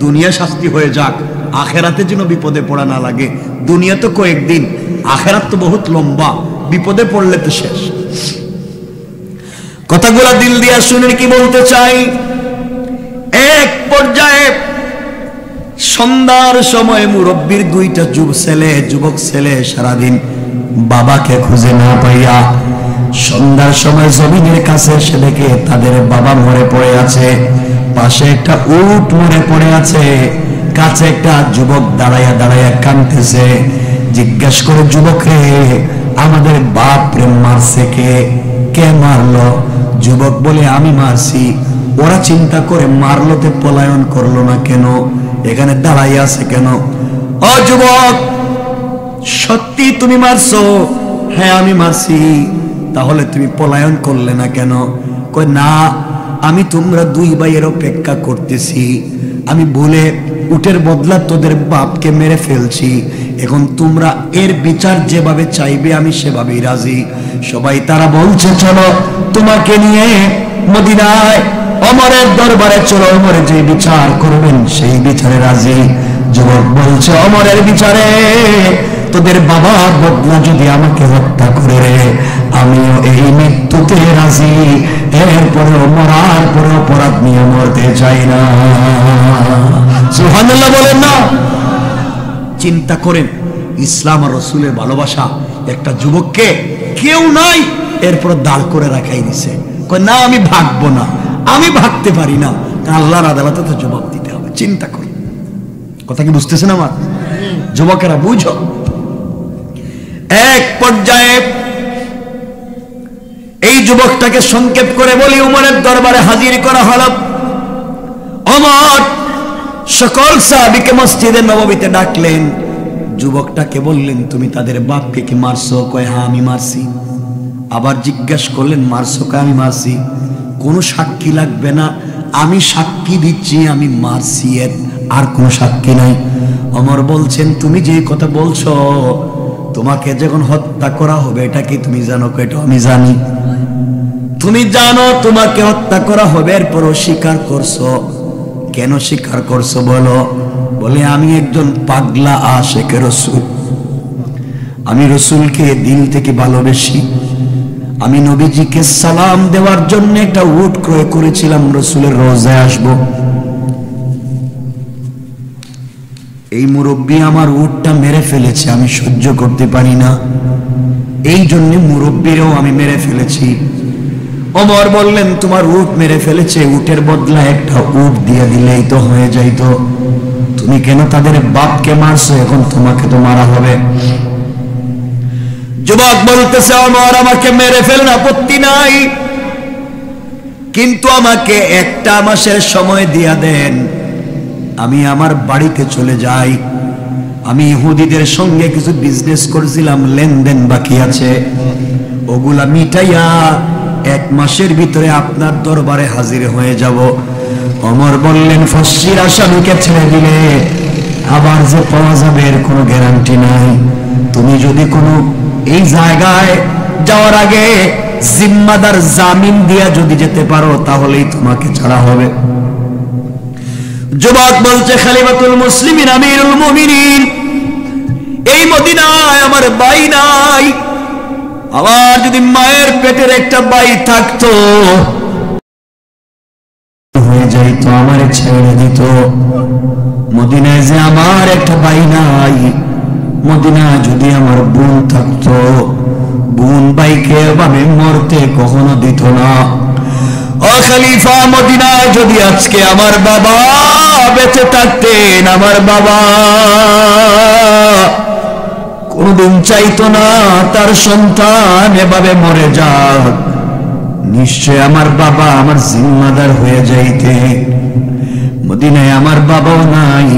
দুনিয়া শাস্তি হয়ে যাক, আখেরাতে যেন বিপদে পড়া না লাগে। দুনিয়া তো কয়েকদিন, আখেরাত তো বহুত লম্বা, বিপদে পড়লে তো শেষ। কথাগুলা দিল দিয়া শুনেন কি বলতে চাই। এক পর্যায়ে সন্ধ্যার সময় মুরব্বীর দুইটা যুবক ছেলে সারাদিন বাবাকে খুঁজে না পাইয়া সন্ধ্যার সময় জমিনের কাছে এসে দেখে তাদের বাবা মরে পড়ে আছে, পাশে একটা উট মরে পড়ে আছে, কাছে একটা যুবক দাঁড়াইয়া দাঁড়াইয়া কাঁদতেছে। জিজ্ঞাস করে, যুবক রে, আমাদের বাপ রে মারছে কে? কে মারলো? যুবক বলে, আমি মারছি। ওরা চিন্তা করে, মারলোতে পলায়ন করলো না কেন, এখানে দাঁড়াইয়া আছে কেন? ও যুবক, সত্যি তুমি মারছো? হ্যাঁ আমি মারছি। তাহলে তুমি পলায়ন করলে না কেন? কই না, আমি তোমরা দুই ভাইয়ের অপেক্ষা করতেছি, আমি বলে উটের বদলা তোদের বাপকে মেরে ফেলছি। এখন তোমরা এর বিচার যেভাবে চাইবে আমি সেভাবেই রাজি। সবাই তারা বলছে, চলো তোমাকে নিয়ে মদিনায় ওমরের দরবারে চলো, ওমরে যে বিচার করবেন সেই বিচারে রাজি। যুবক বলছে, ওমরের বিচারে তোদের বাবার বদলা যদি আমাকে হত্যা করে রে, আমিও এই মৃত্যুতে রাজি। এরপরে মরার পরে অপরাধ নিয়ে মরতে চাই না। সুবহানাল্লাহ বলেন না? চিন্তা করেন, ইসলাম আর রসুলের ভালোবাসা একটা যুবককে কেউ নাই এরপর দাঁড় করে রাখাই দিছে। কয় না, আমি ভাগবো না, আমি ভাগতে পারি না, আল্লাহর আদালতে তো জবাব দিতে হবে। চিন্তা কর, কথা কি বুঝতেছেন আমার যুবকেরা? বুঝো। এক পর্যায়ে এই যুবকটাকে সংক্ষেপ করে বলি, উমরের দরবারে হাজির করা হলো। ওমর সকল সাহাবীকে মসজিদে নববীতে ডাকলেন। যুবকটাকে বললেন, তুমি তাদের বাপকে কি মারছো? কয় হ্যাঁ আমি মারছি। আবার জিজ্ঞাসা করলেন, মারছো? কয় আমি মারছি। কোনো সাক্ষী লাগবে না, আমি সাক্ষী দিচ্ছি আমি মারছি, আর কোনো সাক্ষী নাই। ওমর বলছেন, তুমি যে কথা বলছো, তোমাকে যখন হত্যা করা হবে এটা কি তুমি জানো? এটা আমি জানি। তুমি জানো তোমাকে হত্যা করা হবে, এরপরও স্বীকার করছো। কেন স্বীকার করছো বলো? বলে, আমি একজন পাগলা আশিকে রাসূল, আমি রাসূলকে দিল থেকে ভালোবেসি। আমি নবীজিকে সালাম দেওয়ার জন্য একটা উট ক্রয় করেছিলাম, রাসূলের রওজায় আসব। এই মুরব্বী আমার উটটা মেরে ফেলেছে, আমি সহ্য করতে পারি না, এই জন্য মুরব্বীরও আমি মেরে ফেলেছি। ওমর বললেন, তোমার উট মেরে ফেলেছে, উটের বদলা একটা উট দিয়ে দিলেই তো হয়ে যাইতো, তুমি কেন তাদের বাপকে মারছো? এখন তোমাকে তো মারা হবে। যুবক বলতেছে, ওমর আমাকে মেরে ফেলেন, আপত্তি নাই, কিন্তু আমাকে একটা মাসের সময় দিয়া দেন, আমি আমার বাড়িতে চলে যাই। আমি ইহুদিদের সঙ্গে কিছু বিজনেস করেছিলাম, লেনদেন বাকি আছে, ওগুলা মিটাইয়া এক মাসের ভিতরে আপনার দরবারে হাজির হয়ে যাব। ওমর বললেন, ফাঁসির আসামিকে ছেড়ে দিলে আবার যে পাওয়া যাবে এর কোনো গ্যারান্টি নাই। তুমি যদি কোনো এই জায়গায় যাওয়ার আগে জিম্মাদার জামিন দিয়া যদি যেতে পারো তাহলেই তোমাকে ছাড়া হবে। যুবক বলছে, খলিফাতুল মুসলিমিন আমিরুল মুমিনিন এই মদিনায় আমার ভাই নাই। আমার যদি মায়ের পেটের একটা ভাই থাকতো হয়ে যাইতো, আমার ছেড়ে দিত। মদিনায় যে আমার একটা ভাই নাই, মদিনায় যদি আমার বোন থাকতো, বোন ভাইকে এভাবে মরতে কখনো দিত না। ও খলিফা, মদিনায় যদি আজকে আমার বাবা বেঁচে থাকতেন, আমার বাবা কোনদিন চাইতো না তার সন্তান এভাবে মরে যাক। নিশ্চয় আমার বাবা আমার জিম্মাদার হয়ে যাইতে। মদিনায় আমার বাবাও নাই।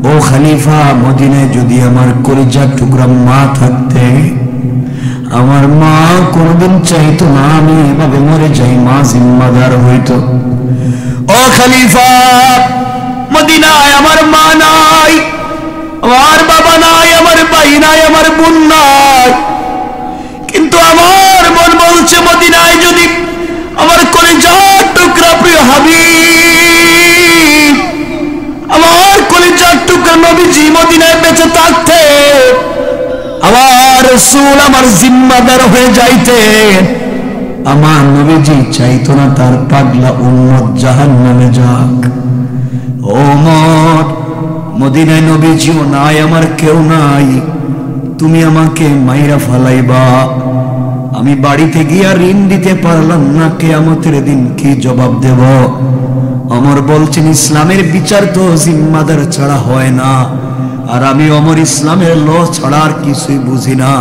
ও খলিফা, মদিনায় যদি আমার কলিজার টুকরা মা থাকতে, আমার মা কোনদিন চাইতো না আমি এভাবে মরে যাই, মা জিম্মাদার হইতো। ও খলিফা, মদিনায় আমার মা নাই, আমার বাবা নাই, আমার ভাই নাই, আমার বোন নাই, কিন্তু আমার মন বলছে মদিনায় যদি আমার কলিজার টুকরা প্রিয় হাবিব, আমার কলিজার টুকরা নবীজি মদিনায় বেঁচে থাকতে, আমার রাসূল আমার জিম্মাদার হয়ে যাইতেন। আমার নবীজি চাইতো না তার পাগলা উম্মত জাহান্নামে যাক। ও মত, মদিনায় নবীজিও নাই, আমার কেউ নাই, তুমি আমাকে মাইরা ফালাইবা, আমি বাড়িতে গিয়া ঋণ দিতে পারলাম না, কিয়ামতের দিন কি জবাব দেব? ওমর বলছেন ইসলামের বিচার তো জিম্মাদার ছাড়া হয় না, আর আমি ওমর ইসলামের ল ছাড়া আর কিছুই বুঝি না।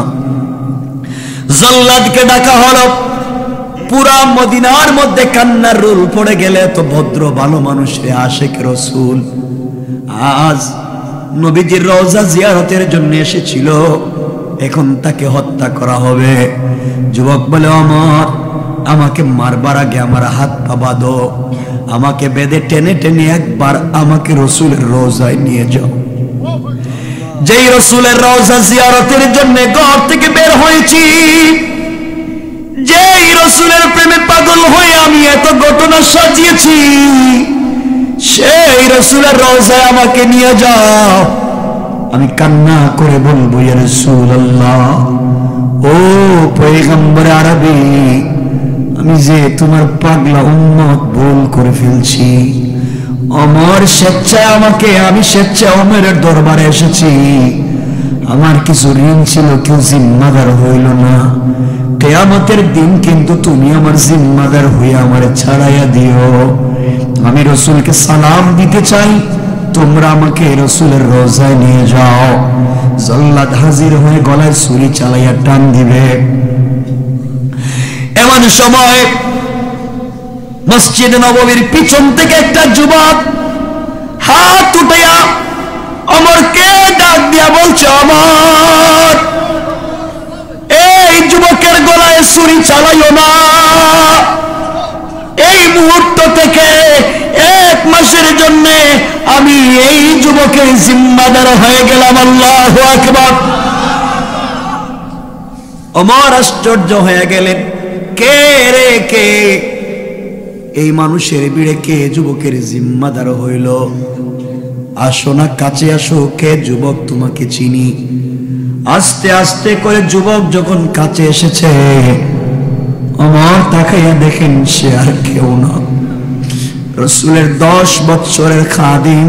জল্লাদকে ডাকা হলো। পুরা মদিনার মধ্যে কান্নার রোল পড়ে গেলে তো ভদ্র ভালো মানুষের আশিক রাসূল আজ নবীজির রওজা জিয়ারতের জন্য এসেছিল, এখন তাকে হত্যা করা হবে। যুবক বলে ওমর, আমাকে মারবার আগে আমার হাত পা বাঁধো, আমাকে বেঁধে টেনে টেনে একবার আমাকে রাসূলের রওজায় নিয়ে যাও। যেই রাসূলের রওজা জিয়ারতের জন্য ঘর থেকে বের হয়েছি, যেই রাসূলের প্রেমে পাগল হয়ে আমি এত ঘটনা সাজিয়েছি, সেই রাসূলের রওজায় আমাকে নিয়ে যাও। আমি কান্না করে বলবো ইয়া রাসূলুল্লাহ, ও পয়গম্বর আরবি, আমি যে তোমার পাগলা উম্মত ভুল করে ফেলছি। ওমর স্বেচ্ছায় আমাকে, আমি স্বেচ্ছায় ওমরের দরবারে এসেছি। আমার কিছু ঋণ ছিল, কেউ জিম্মাদার হইল না। কিয়ামতের দিন কিন্তু তুমি আমার জিম্মাদার হয়ে আমার ছাড়াইয়া দিও। আমি রাসূলকে সালাম দিতে চাই, তোমরা আমাকে রাসূলের রওজায় নিয়ে যাও। জল্লাদ হাজির হয়ে গলায় ছুরি চালাইয়া টান দিবে। এমন সময় মসজিদ নববীর পিছন থেকে একটা যুবক হাত উঠাইয়া ওমরকে ডাক দিয়া বলছে, ওমর, এই যুবকের গলায় ছুরি চালাইও না। এই মুহূর্ত থেকে 1 মাসের জন্য আমি এই যুবকের জিম্মাদার হয়ে গেলাম। আল্লাহু আকবার। ওমর আশ্চর্য হয়ে গেলেন, কে রে কে? এই মানুষের ভিড়ে কে যুবকের জিম্মাদার হইল? আসো না, কাছে আসো, কে যুবক, তোমাকে চিনি। আস্তে আস্তে করে যুবক যখন কাছে এসেছে, ওমর তাকাইয়া দেখেন সে আর কেউ না, রাসূলের 10 বছরের খাদিম,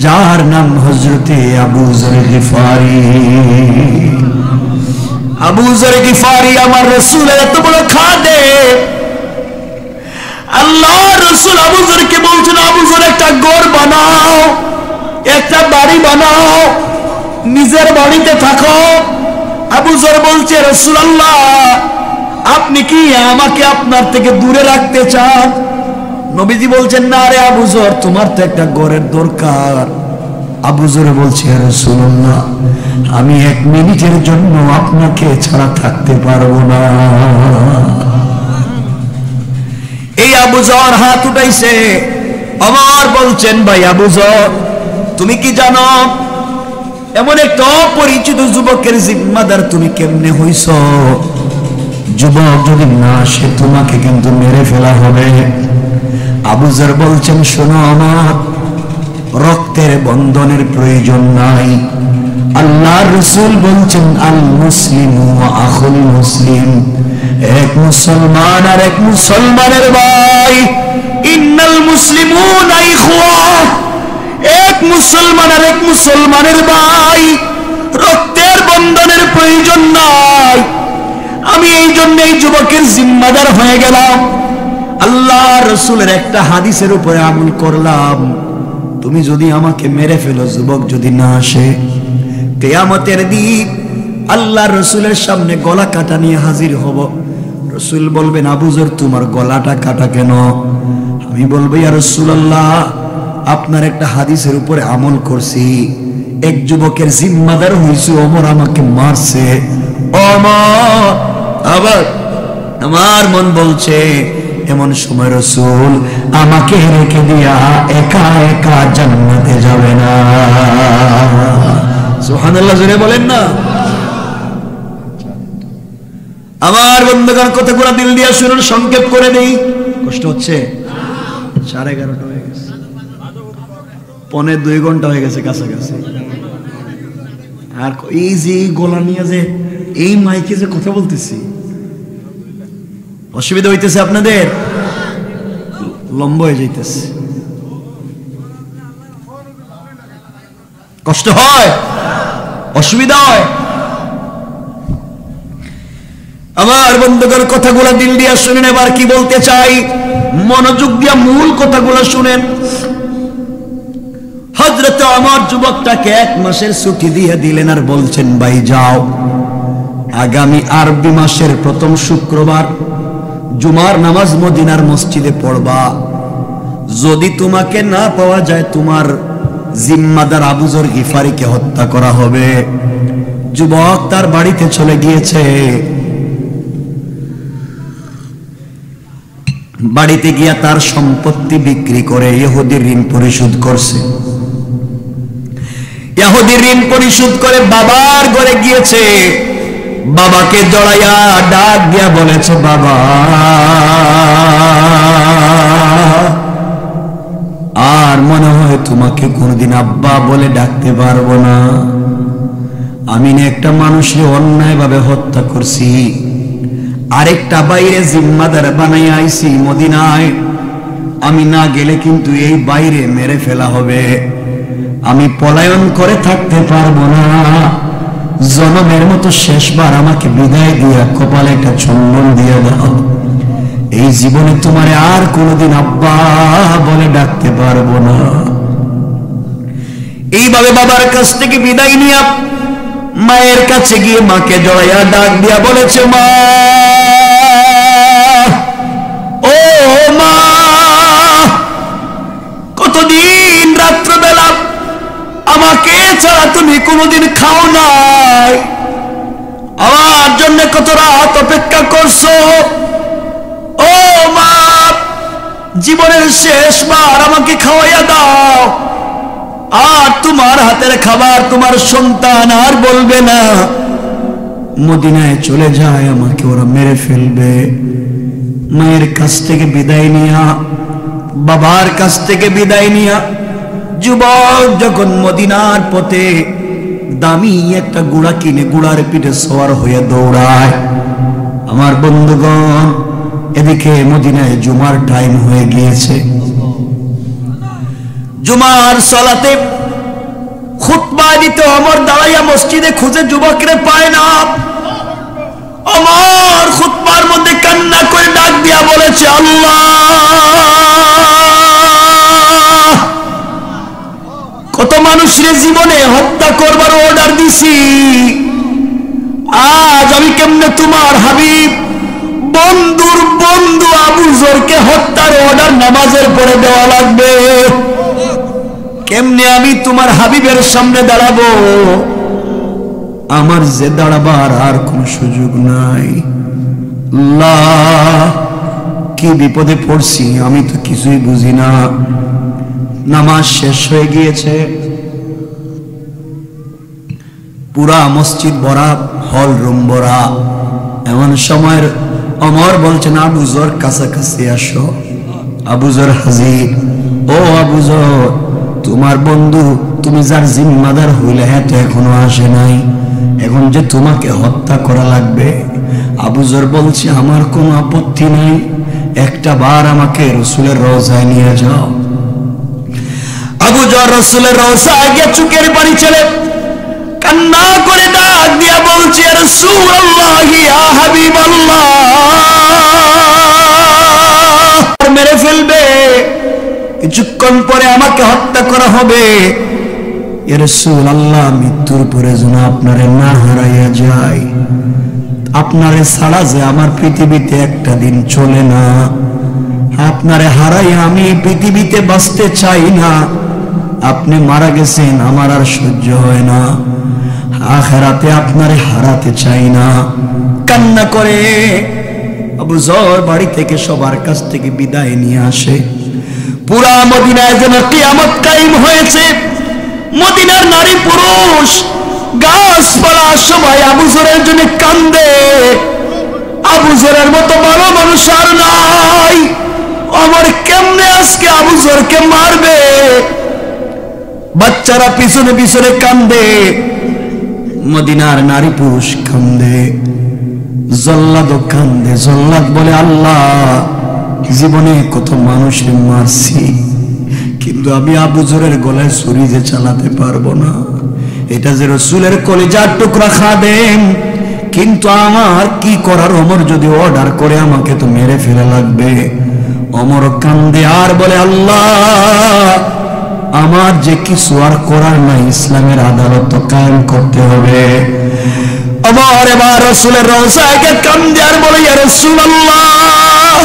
যার নাম হযরতে আবু যর গিফারি। আবু যর গিফারি আমার রাসূলের এত বড় খাদেম। আল্লাহর রাসূল আবু যরকে বলছেন, আবু যর একটা ঘর বানাও, একটা বাড়ি বানাও, নিজের বাড়িতে থাকো। আবু যর বলছে, রাসূলুল্লাহ, আপনি কি আমাকে আপনার থেকে দূরে রাখতে চান? নবীজি বলছেন, না রে আবু যর, তোমার তো একটা ঘরের দরকার। আবু যর বলছে, রাসূলুল্লাহ, আমি 1 মিনিটের জন্য আপনাকে ছাড়া থাকতে পারবো না। এই আবু যর হাত উঠাইছে। ওমর বলছেন, ভাই আবু যর, তুমি কি জানো এমন একটা অপরিচিত যুবকের জিম্মাদার তুমি কেমনে হইছ? যুবক যদি না আসে তোমাকে কিন্তু মেরে ফেলা হবে। আবু যর বলছেন, শোনো, আমার রক্তের বন্ধনের প্রয়োজন নাই, আল্লাহর রাসূল বলছেন আল মুসলিমু ওয়া আখুল মুসলিম, এক মুসলমান আর এক মুসলমানের ভাই। ইন্নাল মুসলিমুনা ইখওয়া, এক মুসলমান আর এক মুসলমানের ভাই, রক্তের বন্ধনের প্রয়োজন নাই। আমি এই জন্য এই যুবকের জিম্মাদার হয়ে গেলাম, আল্লাহ রাসূলের একটা হাদিসের উপরে আমল করলাম। তুমি যদি আমাকে মেরে ফেলো, যুবক যদি না আসে, কিয়ামতের দিন আল্লাহ রাসূলের সামনে গলা কাটা নিয়ে হাজির হব। রাসূল বলবেন, আবু যর তোমার গলাটা কাটা কেন? আমি বলবো, ইয়া রাসূলুল্লাহ, আপনার একটা হাদিসের উপরে আমল করছি, এক যুবকের জিম্মাদার হইছি, ওমর আমাকে মারছে। ওমর, আবার আমার মন বলছে এমন সময় রাসূল আমাকে রেখে দিয়া একা একা জান্নাতে যাবে না। সুবহানাল্লাহ, জোরে বলেন না। আমার বন্ধুগণ, কথাগুলো দিল দিয়া শুনুন, সংক্ষেপ করে দেই। কষ্ট হচ্ছে? 11:30 হয়ে গেছে, 1.25 ঘন্টা হয়ে গেছে কাছাকাছি। আর এই যে গলা নিয়ে যে এই মাইকে যে কথা বলতেছি, অসুবিধা হইতেছে আপনাদের? লম্বা হয়ে যাইতেছে, কষ্ট হয়, অসুবিধা হয়। আমার বন্ধুগণ, কথাগুলো দিল দিয়া শুনেন। এবার কি বলতে চাই, মনোযোগ দিয়া মূল কথাগুলো শুনেন। হযরত ওমর যুবকটাকে 1 মাসের ছুটি দিয়ে দিলেন আর বলছেন, ভাই যাও, আগামী আরবি মাসের প্রথম শুক্রবার জুমার নামাজ মদিনার মসজিদে পড়বা। যদি তোমাকে না পাওয়া যায়, তোমার জিম্মাদার আবু যর গিফারিকে হত্যা করা হবে। যুবক তার বাড়িতে চলে গিয়েছে। বাড়িতে গিয়া তার সম্পত্তি বিক্রি করে ইহুদির ঋণ পরিশোধ করছে। ইহুদির ঋণ পরিশোধ করে বাবার ঘরে গিয়েছে। বাবাকে জড়াইয়া ডাক দিয়া বলেছে, বাবা, আর মনে হয় তোমাকে কোনদিন আব্বা বলে ডাকতে পারবো না। আমি না একটা মানুষকে অন্যায় ভাবে হত্যা করছি, আরেকটা বাইরে জিম্মাদার বানাই আইছি মদিনায়। আমি না গেলে কিন্তু এই বাইরে মেরে ফেলা হবে। আমি পলায়ন করে থাকতে পারবো না। জনমের মতো শেষবার আমাকে বিদায় দিয়া কপালে একটা চুম্বন দিয়ে দাও। এই জীবনে তোমারে আর কোনোদিন আব্বা বলে ডাকতে পারবো না। এইভাবে বাবার কাছ থেকে বিদায় নিয়ে মায়ের কাছে গিয়ে মাকে জড়াইয়া ডাক দিয়া বলেছে, মা, ও মা, কতদিন রাত্রবেলা আমাকে ছাড়া তুমি কোনোদিন খাও নাই, আমার জন্য কত রাত অপেক্ষা করছো। ও মা, জীবনের শেষবার আমাকে খাওয়াইয়া দাও। আর তোমার হাতের খাবার তোমার সন্তান আর বলবে না। মদিনায় চলে যায়, আমাকে ওরা মেরে ফেলবে। মায়ের কাছ থেকে বিদায় নিয়া, বাবার কাছ থেকে বিদায় নিয়া যুবক যখন মদিনার পথে দামি একটা ঘোড়া কিনে ঘোড়ার পিঠে সওয়ার হয়ে দৌড়ায়। আমার বন্ধুগণ, এদিকে মদিনায় জুমার টাইম হয়ে গিয়েছে। জুমার সালাতে খুতবা দিতে ওমর দাঁড়াইয়া মসজিদে খুঁজে যুবকরে পায় না। ওমর খুতবার মধ্যে কান্না করে ডাক দিয়া বলেছে, আল্লাহ, কত মানুষের জীবনে হত্যা করবার অর্ডার দিছি, আজ আমি কেমনে তোমার হাবিব বন্ধুর বন্ধু আবু যরকে হত্যার অর্ডার নামাজের পরে দেওয়া লাগবে? কেমনে আমি তোমার হাবিবের সামনে দাঁড়াবো? আমার যে দাঁড়াবার আর কোন সুযোগ নাই। আল্লাহ, কি বিপদে পড়ছি, আমি তো কিছুই বুঝি না। নামাজ শেষ হয়ে গিয়েছে, পুরা মসজিদ ভরা, হল রুম ভরা। এমন সময়ের ওমর বলছেন, আবু যর কাছাকাছি আসো। আবু যর হাজির। ও আবু যর, তোমার বন্ধু তুমি যার জিম্মাদার হইলে হ্যাঁ তো এখনো আসে নাই, এখন যে তোমাকে হত্যা করা লাগবে। আবু যর বলছে আমার কোনো আপত্তি নাই, একটা বার আমাকে রাসূলের রওজায় নিয়ে যাও। আবু যর রাসূলের রওজায় গিয়ে চোখের পানি ছেড়ে কান্না করে ডাক দিয়া বলছে রাসূলুল্লাহ ইয়া হাবিবাল্লাহ, মেরে ফেলবে, কিছুক্ষণ পরে আমাকে হত্যা করা হবে। ইয়া রাসূলুল্লাহ, মৃত্যুর পরে যেন আপনারে না হারাইয়া যাই, আপনারে ছাড়া যে আমার পৃথিবীতে একটা দিন চলে না, আপনারে হারাইয়া আমি পৃথিবীতে বাঁচতে চাই না। আপনি মারা গেছেন, আমার আর সহ্য হয় না, আখিরাতে আপনারে হারাতে চাই না। কান্না করে আবু যর বাড়ি থেকে সবার কাছ থেকে বিদায় নিয়ে আসে। পুরা মদিনায় যেন কিয়ামত কায়েম হয়েছে। মদিনার নারী পুরুষ গাছপালা সবাই আবু যরের জন্য কান্দে। আবু যরের মতো ভালো মানুষ আর নাই, আমার কেমনে আজকে আবু যরকে মারবে। বাচ্চারা পিছনে পিছনে কান্দে, মদিনার নারী পুরুষ কান্দে, জল্লাদও কান্দে। জল্লাদ বলে আল্লাহ, জীবনে কত মানুষের মারছি, কিন্তু আমি আবু যরের গলায় ছুরি যে চালাতে পারবো না। এটা যে রাসূলের কলিজার টুকরা খাদেম, কিন্তু আমার কি করার, ওমর যদি অর্ডার করে আমাকে তো মেরে ফেলা লাগবে। ওমর কান্দে আর বলে আল্লাহ, আমার যে কিছু আর করার নাই, ইসলামের আদালত তো কায়েম করতে হবে। ওমর এবার রাসূলের রওজায় গিয়ে কান্দে আর বলে ইয়া রাসূলুল্লাহ,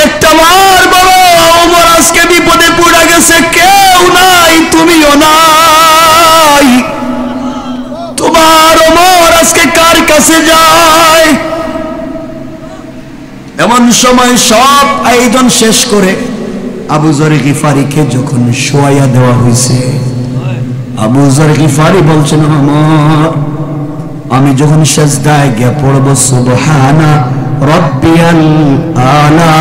একটা বার বলো, ওমর আজকে বিপদে পড়ে গেছে, কেউ নাই, তুমিও নাই, তোমার ওমর আজকে কার কাছে যায়। এমন সময় সব আয়োজন শেষ করে আবু যর গিফারিকে যখন শোয়াইয়া দেওয়া হয়েছে, আবু যর গিফারি বলছেন ওমর, আমি যখন সিজদায় গিয়ে পড়ব সুবহানা রাব্বিয়াল আলা,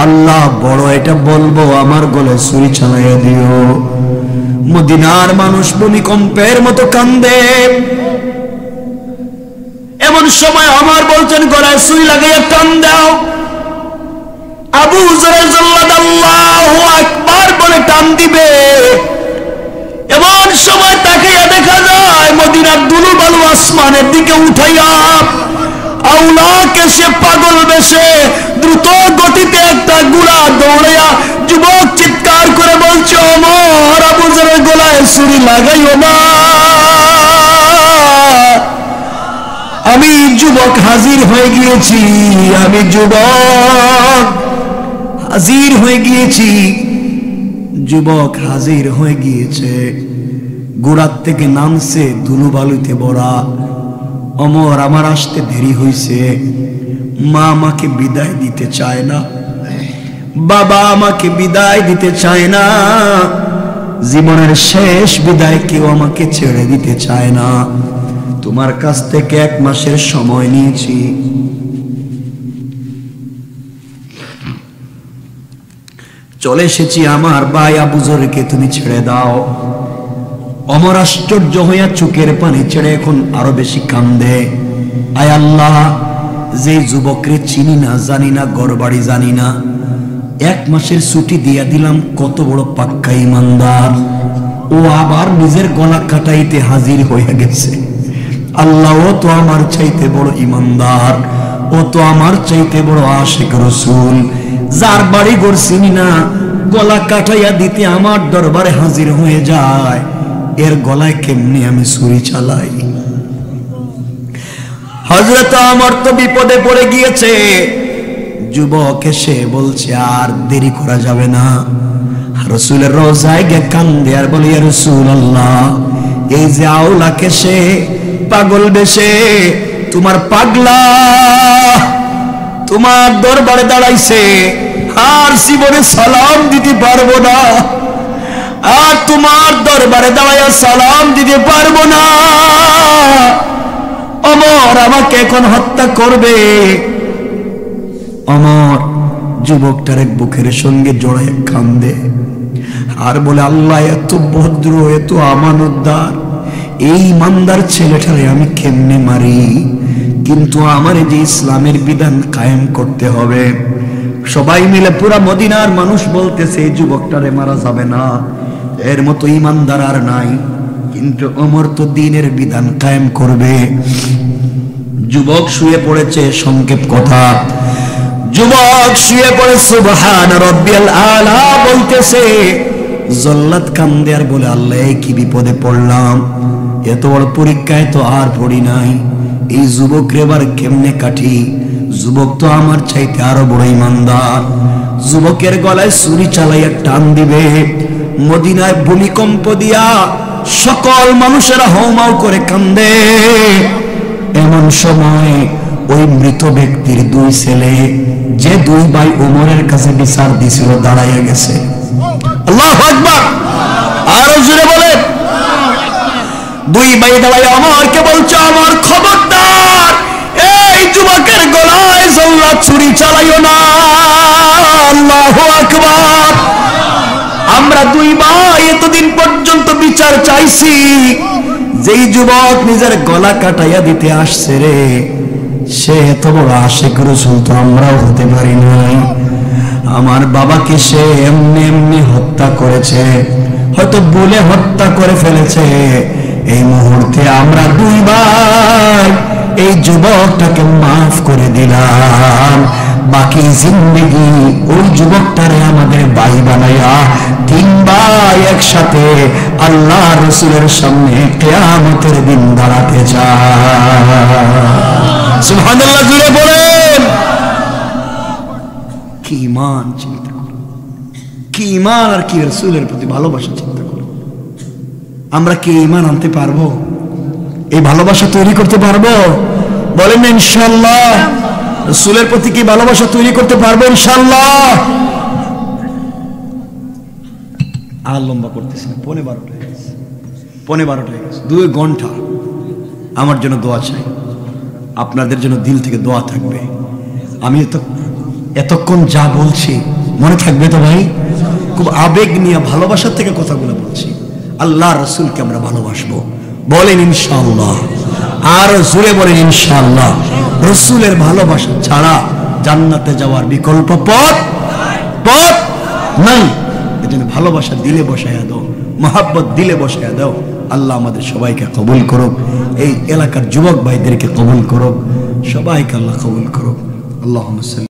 আল্লাহ বড় এটা বলবো, আমার গলায় ছুরি চালাইয়া দিও। মদিনার মানুষ ভূমিকম্পের মতো কান্দে। এমন সময় আমার বলছেন গলায় ছুরি লাগাইয়া টান দাও। আবু যর জল্লাদ আল্লাহু আকবার বলে টান দিবে, এমন সময় তাকিয়ে দেখা যায় মদিনার দুলু বালু আসমানের দিকে উঠাইয়া আউলাকে সে পাগল বেশে দ্রুত গতিতে একটা গুড়া দৌড়াইয়া যুবক চিৎকার করে বলছে ওমর, আবু যরের গলায় ছুরি লাগাইও না। আমি যুবক হাজির হয়ে গিয়েছি, আমি যুবক হাজির হয়ে গিয়েছি। যুবক হাজির হয়ে গিয়েছে, গোড়ার থেকে নামছে ধুলোবালুতে ভরা। ওমর, আমার আসতে দেরি হয়েছে, মা আমাকে বিদায় দিতে চায় না, বাবা আমাকে বিদায় দিতে চায় না, জীবনের শেষ বিদায় কেউ আমাকে ছেড়ে দিতে চায় না। তোমার কাছ থেকে 1 মাসের সময় নিয়েছি, চলে এসেছি, আমার ভাই আবু যরকে তুমি ছেড়ে দাও। ওমর আশ্চর্য হইয়া চোখের পানি ছেড়ে এখন আরো বেশি কান্দে। আয় আল্লাহ, যে যুবকরে চিনি না, জানি না, ঘর বাড়ি জানি না, 1 মাসের ছুটি দিয়া দিলাম, কত বড় পাক্কা ইমানদার, ও আবার নিজের গলা কাটাইতে হাজির হয়ে গেছে। আল্লাহ, ও তো আমার চাইতে বড় ইমানদার, ও তো আমার চাইতে বড় আশিক রাসূল, যার বাড়ি ঘর চিনি না, গলা কাটাইয়া দিতে আমার দরবারে হাজির হয়ে যায়, এর গলায় কেমনি আমি ছুরি চালাই। হযরত ওমর তো বিপদে পড়ে গিয়েছে। যুবক এসে বলছে আর দেরি করা যাবে না। রাসূলের রওজায় গিয়ে কান্দে আর বলে ইয়া রাসূলুল্লাহ, এই যে আওলাকে সে পাগল বেশে তোমার পাগলা তোমার দরবারে দাঁড়াইছে, আর জীবনে সালাম দিতে পারবো না, আর তোমার দরবারে দাঁড়াইয়া সালাম দিতে পারবো না। ওমর আমাকে এখন হত্যা করবে। ওমর যুবকটার এক বুকের সঙ্গে জড়ায় কান্দে। আর বলে আল্লাহ এত ভদ্র এত আমানতদার, এই ইমানদার ছেলেটারে আমি কেমনে মারি, কিন্তু আমার যে ইসলামের বিধান কায়েম করতে হবে। সবাই মিলে পুরা মদিনার মানুষ বলতেছে এই যুবকটারে মারা যাবে না, এর মতো ইমানদার আর নাই, কিন্তু ওমর তো দ্বীনের বিধান কায়েম করবে। যুবক শুয়ে পড়েছে, সংক্ষেপ কথা, যুবক শুয়ে পড়ে সুবহান রাব্বিয়াল আলা বলতেছে। জল্লাদ কান্দে আর বলে আল্লাহ কি বিপদে পড়লাম, এত বড় পরীক্ষায় তো আর পড়ি নাই, এই যুবক রে এবার কেমনে কাটি, যুবক তো আমার চাইতে আরো বড় ইমানদার। যুবকের গলায় ছুরি চালাইয়া টান দিবে, মদিনায় ভূমিকম্প দিয়া সকল মানুষেরা হাউমাউ করে কান্দে। এমন সময় ওই মৃত ব্যক্তির দুই ছেলে, যে দুই ভাই ওমরের কাছে বিচার দিছিল, দাঁড়াইয়া গেছে। আল্লাহু আকবার, আরো জোরে বলে। দুই ভাই দাঁড়াইয়া ওমরকে বলছে, আমার খবরদার এই যুবকের গলায় জল্লাদ ছুরি চালাইও না। আল্লাহু আকবার। আমরা দুই ভাই এতদিন পর্যন্ত বিচার চাইছি, যেই যুবক নিজের গলা কাটাইয়া দিতে আসছে রে, সে এত বড় আশিক রাসূল তো আমরাও হতে পারি নাই। আমার বাবাকে সে এমনি এমনি হত্যা করেছে, হয়তো বলে হত্যা করে ফেলেছে। এই মুহূর্তে আমরা দুই ভাই এই যুবকটাকে মাফ করে দিলাম, বাকি জিন্দেগি ওই যুবকটারে আমাদের ভাই বানাইয়া তিন ভাই একসাথে আল্লাহ রাসূলের সামনে কিয়ামতের দিন দাঁড়াতে চায়। সুবহানাল্লাহ, জুড়ে বলেন। কি ঈমান চিন্তা করুন, কি ঈমান আর কি রাসূলের প্রতি ভালোবাসা চিন্তা করুন। আমরা কি ঈমান আনতে পারবো? এই ভালোবাসা তৈরি করতে পারবো? বলেন ইনশাআল্লাহ। রাসূলের প্রতি কি ভালোবাসা তৈরি করতে পারবো ইনশাআল্লাহ? আর লম্বা করতেছি না, 12:30 হয়ে গেছে, 12:30 হয়ে গেছে, 2 ঘন্টা। আমার জন্য দোয়া চাই, আপনাদের জন্য দিল থেকে দোয়া থাকবে। আমি এতক্ষণ যা বলছি মনে থাকবে তো ভাই? খুব আবেগ নিয়ে ভালোবাসার থেকে কথাগুলো বলছি। আল্লাহ রাসূলকে আমরা ভালোবাসবো, বলেন ইনশাআল্লাহ। আর জোরে বলেন ইনশাআল্লাহ। রাসূলের ভালোবাসা ছাড়া জান্নাতে যাওয়ার বিকল্প পথ নাই। এজন্য ভালোবাসা দিলে বসায়া দাও, মহব্বত দিলে বসায়া দাও। আল্লাহ আমাদের সবাইকে কবুল করুক, এই এলাকার যুবক ভাইদেরকে কবুল করুক, সবাইকে আল্লাহ কবুল করুক। আল্লাহুম্মা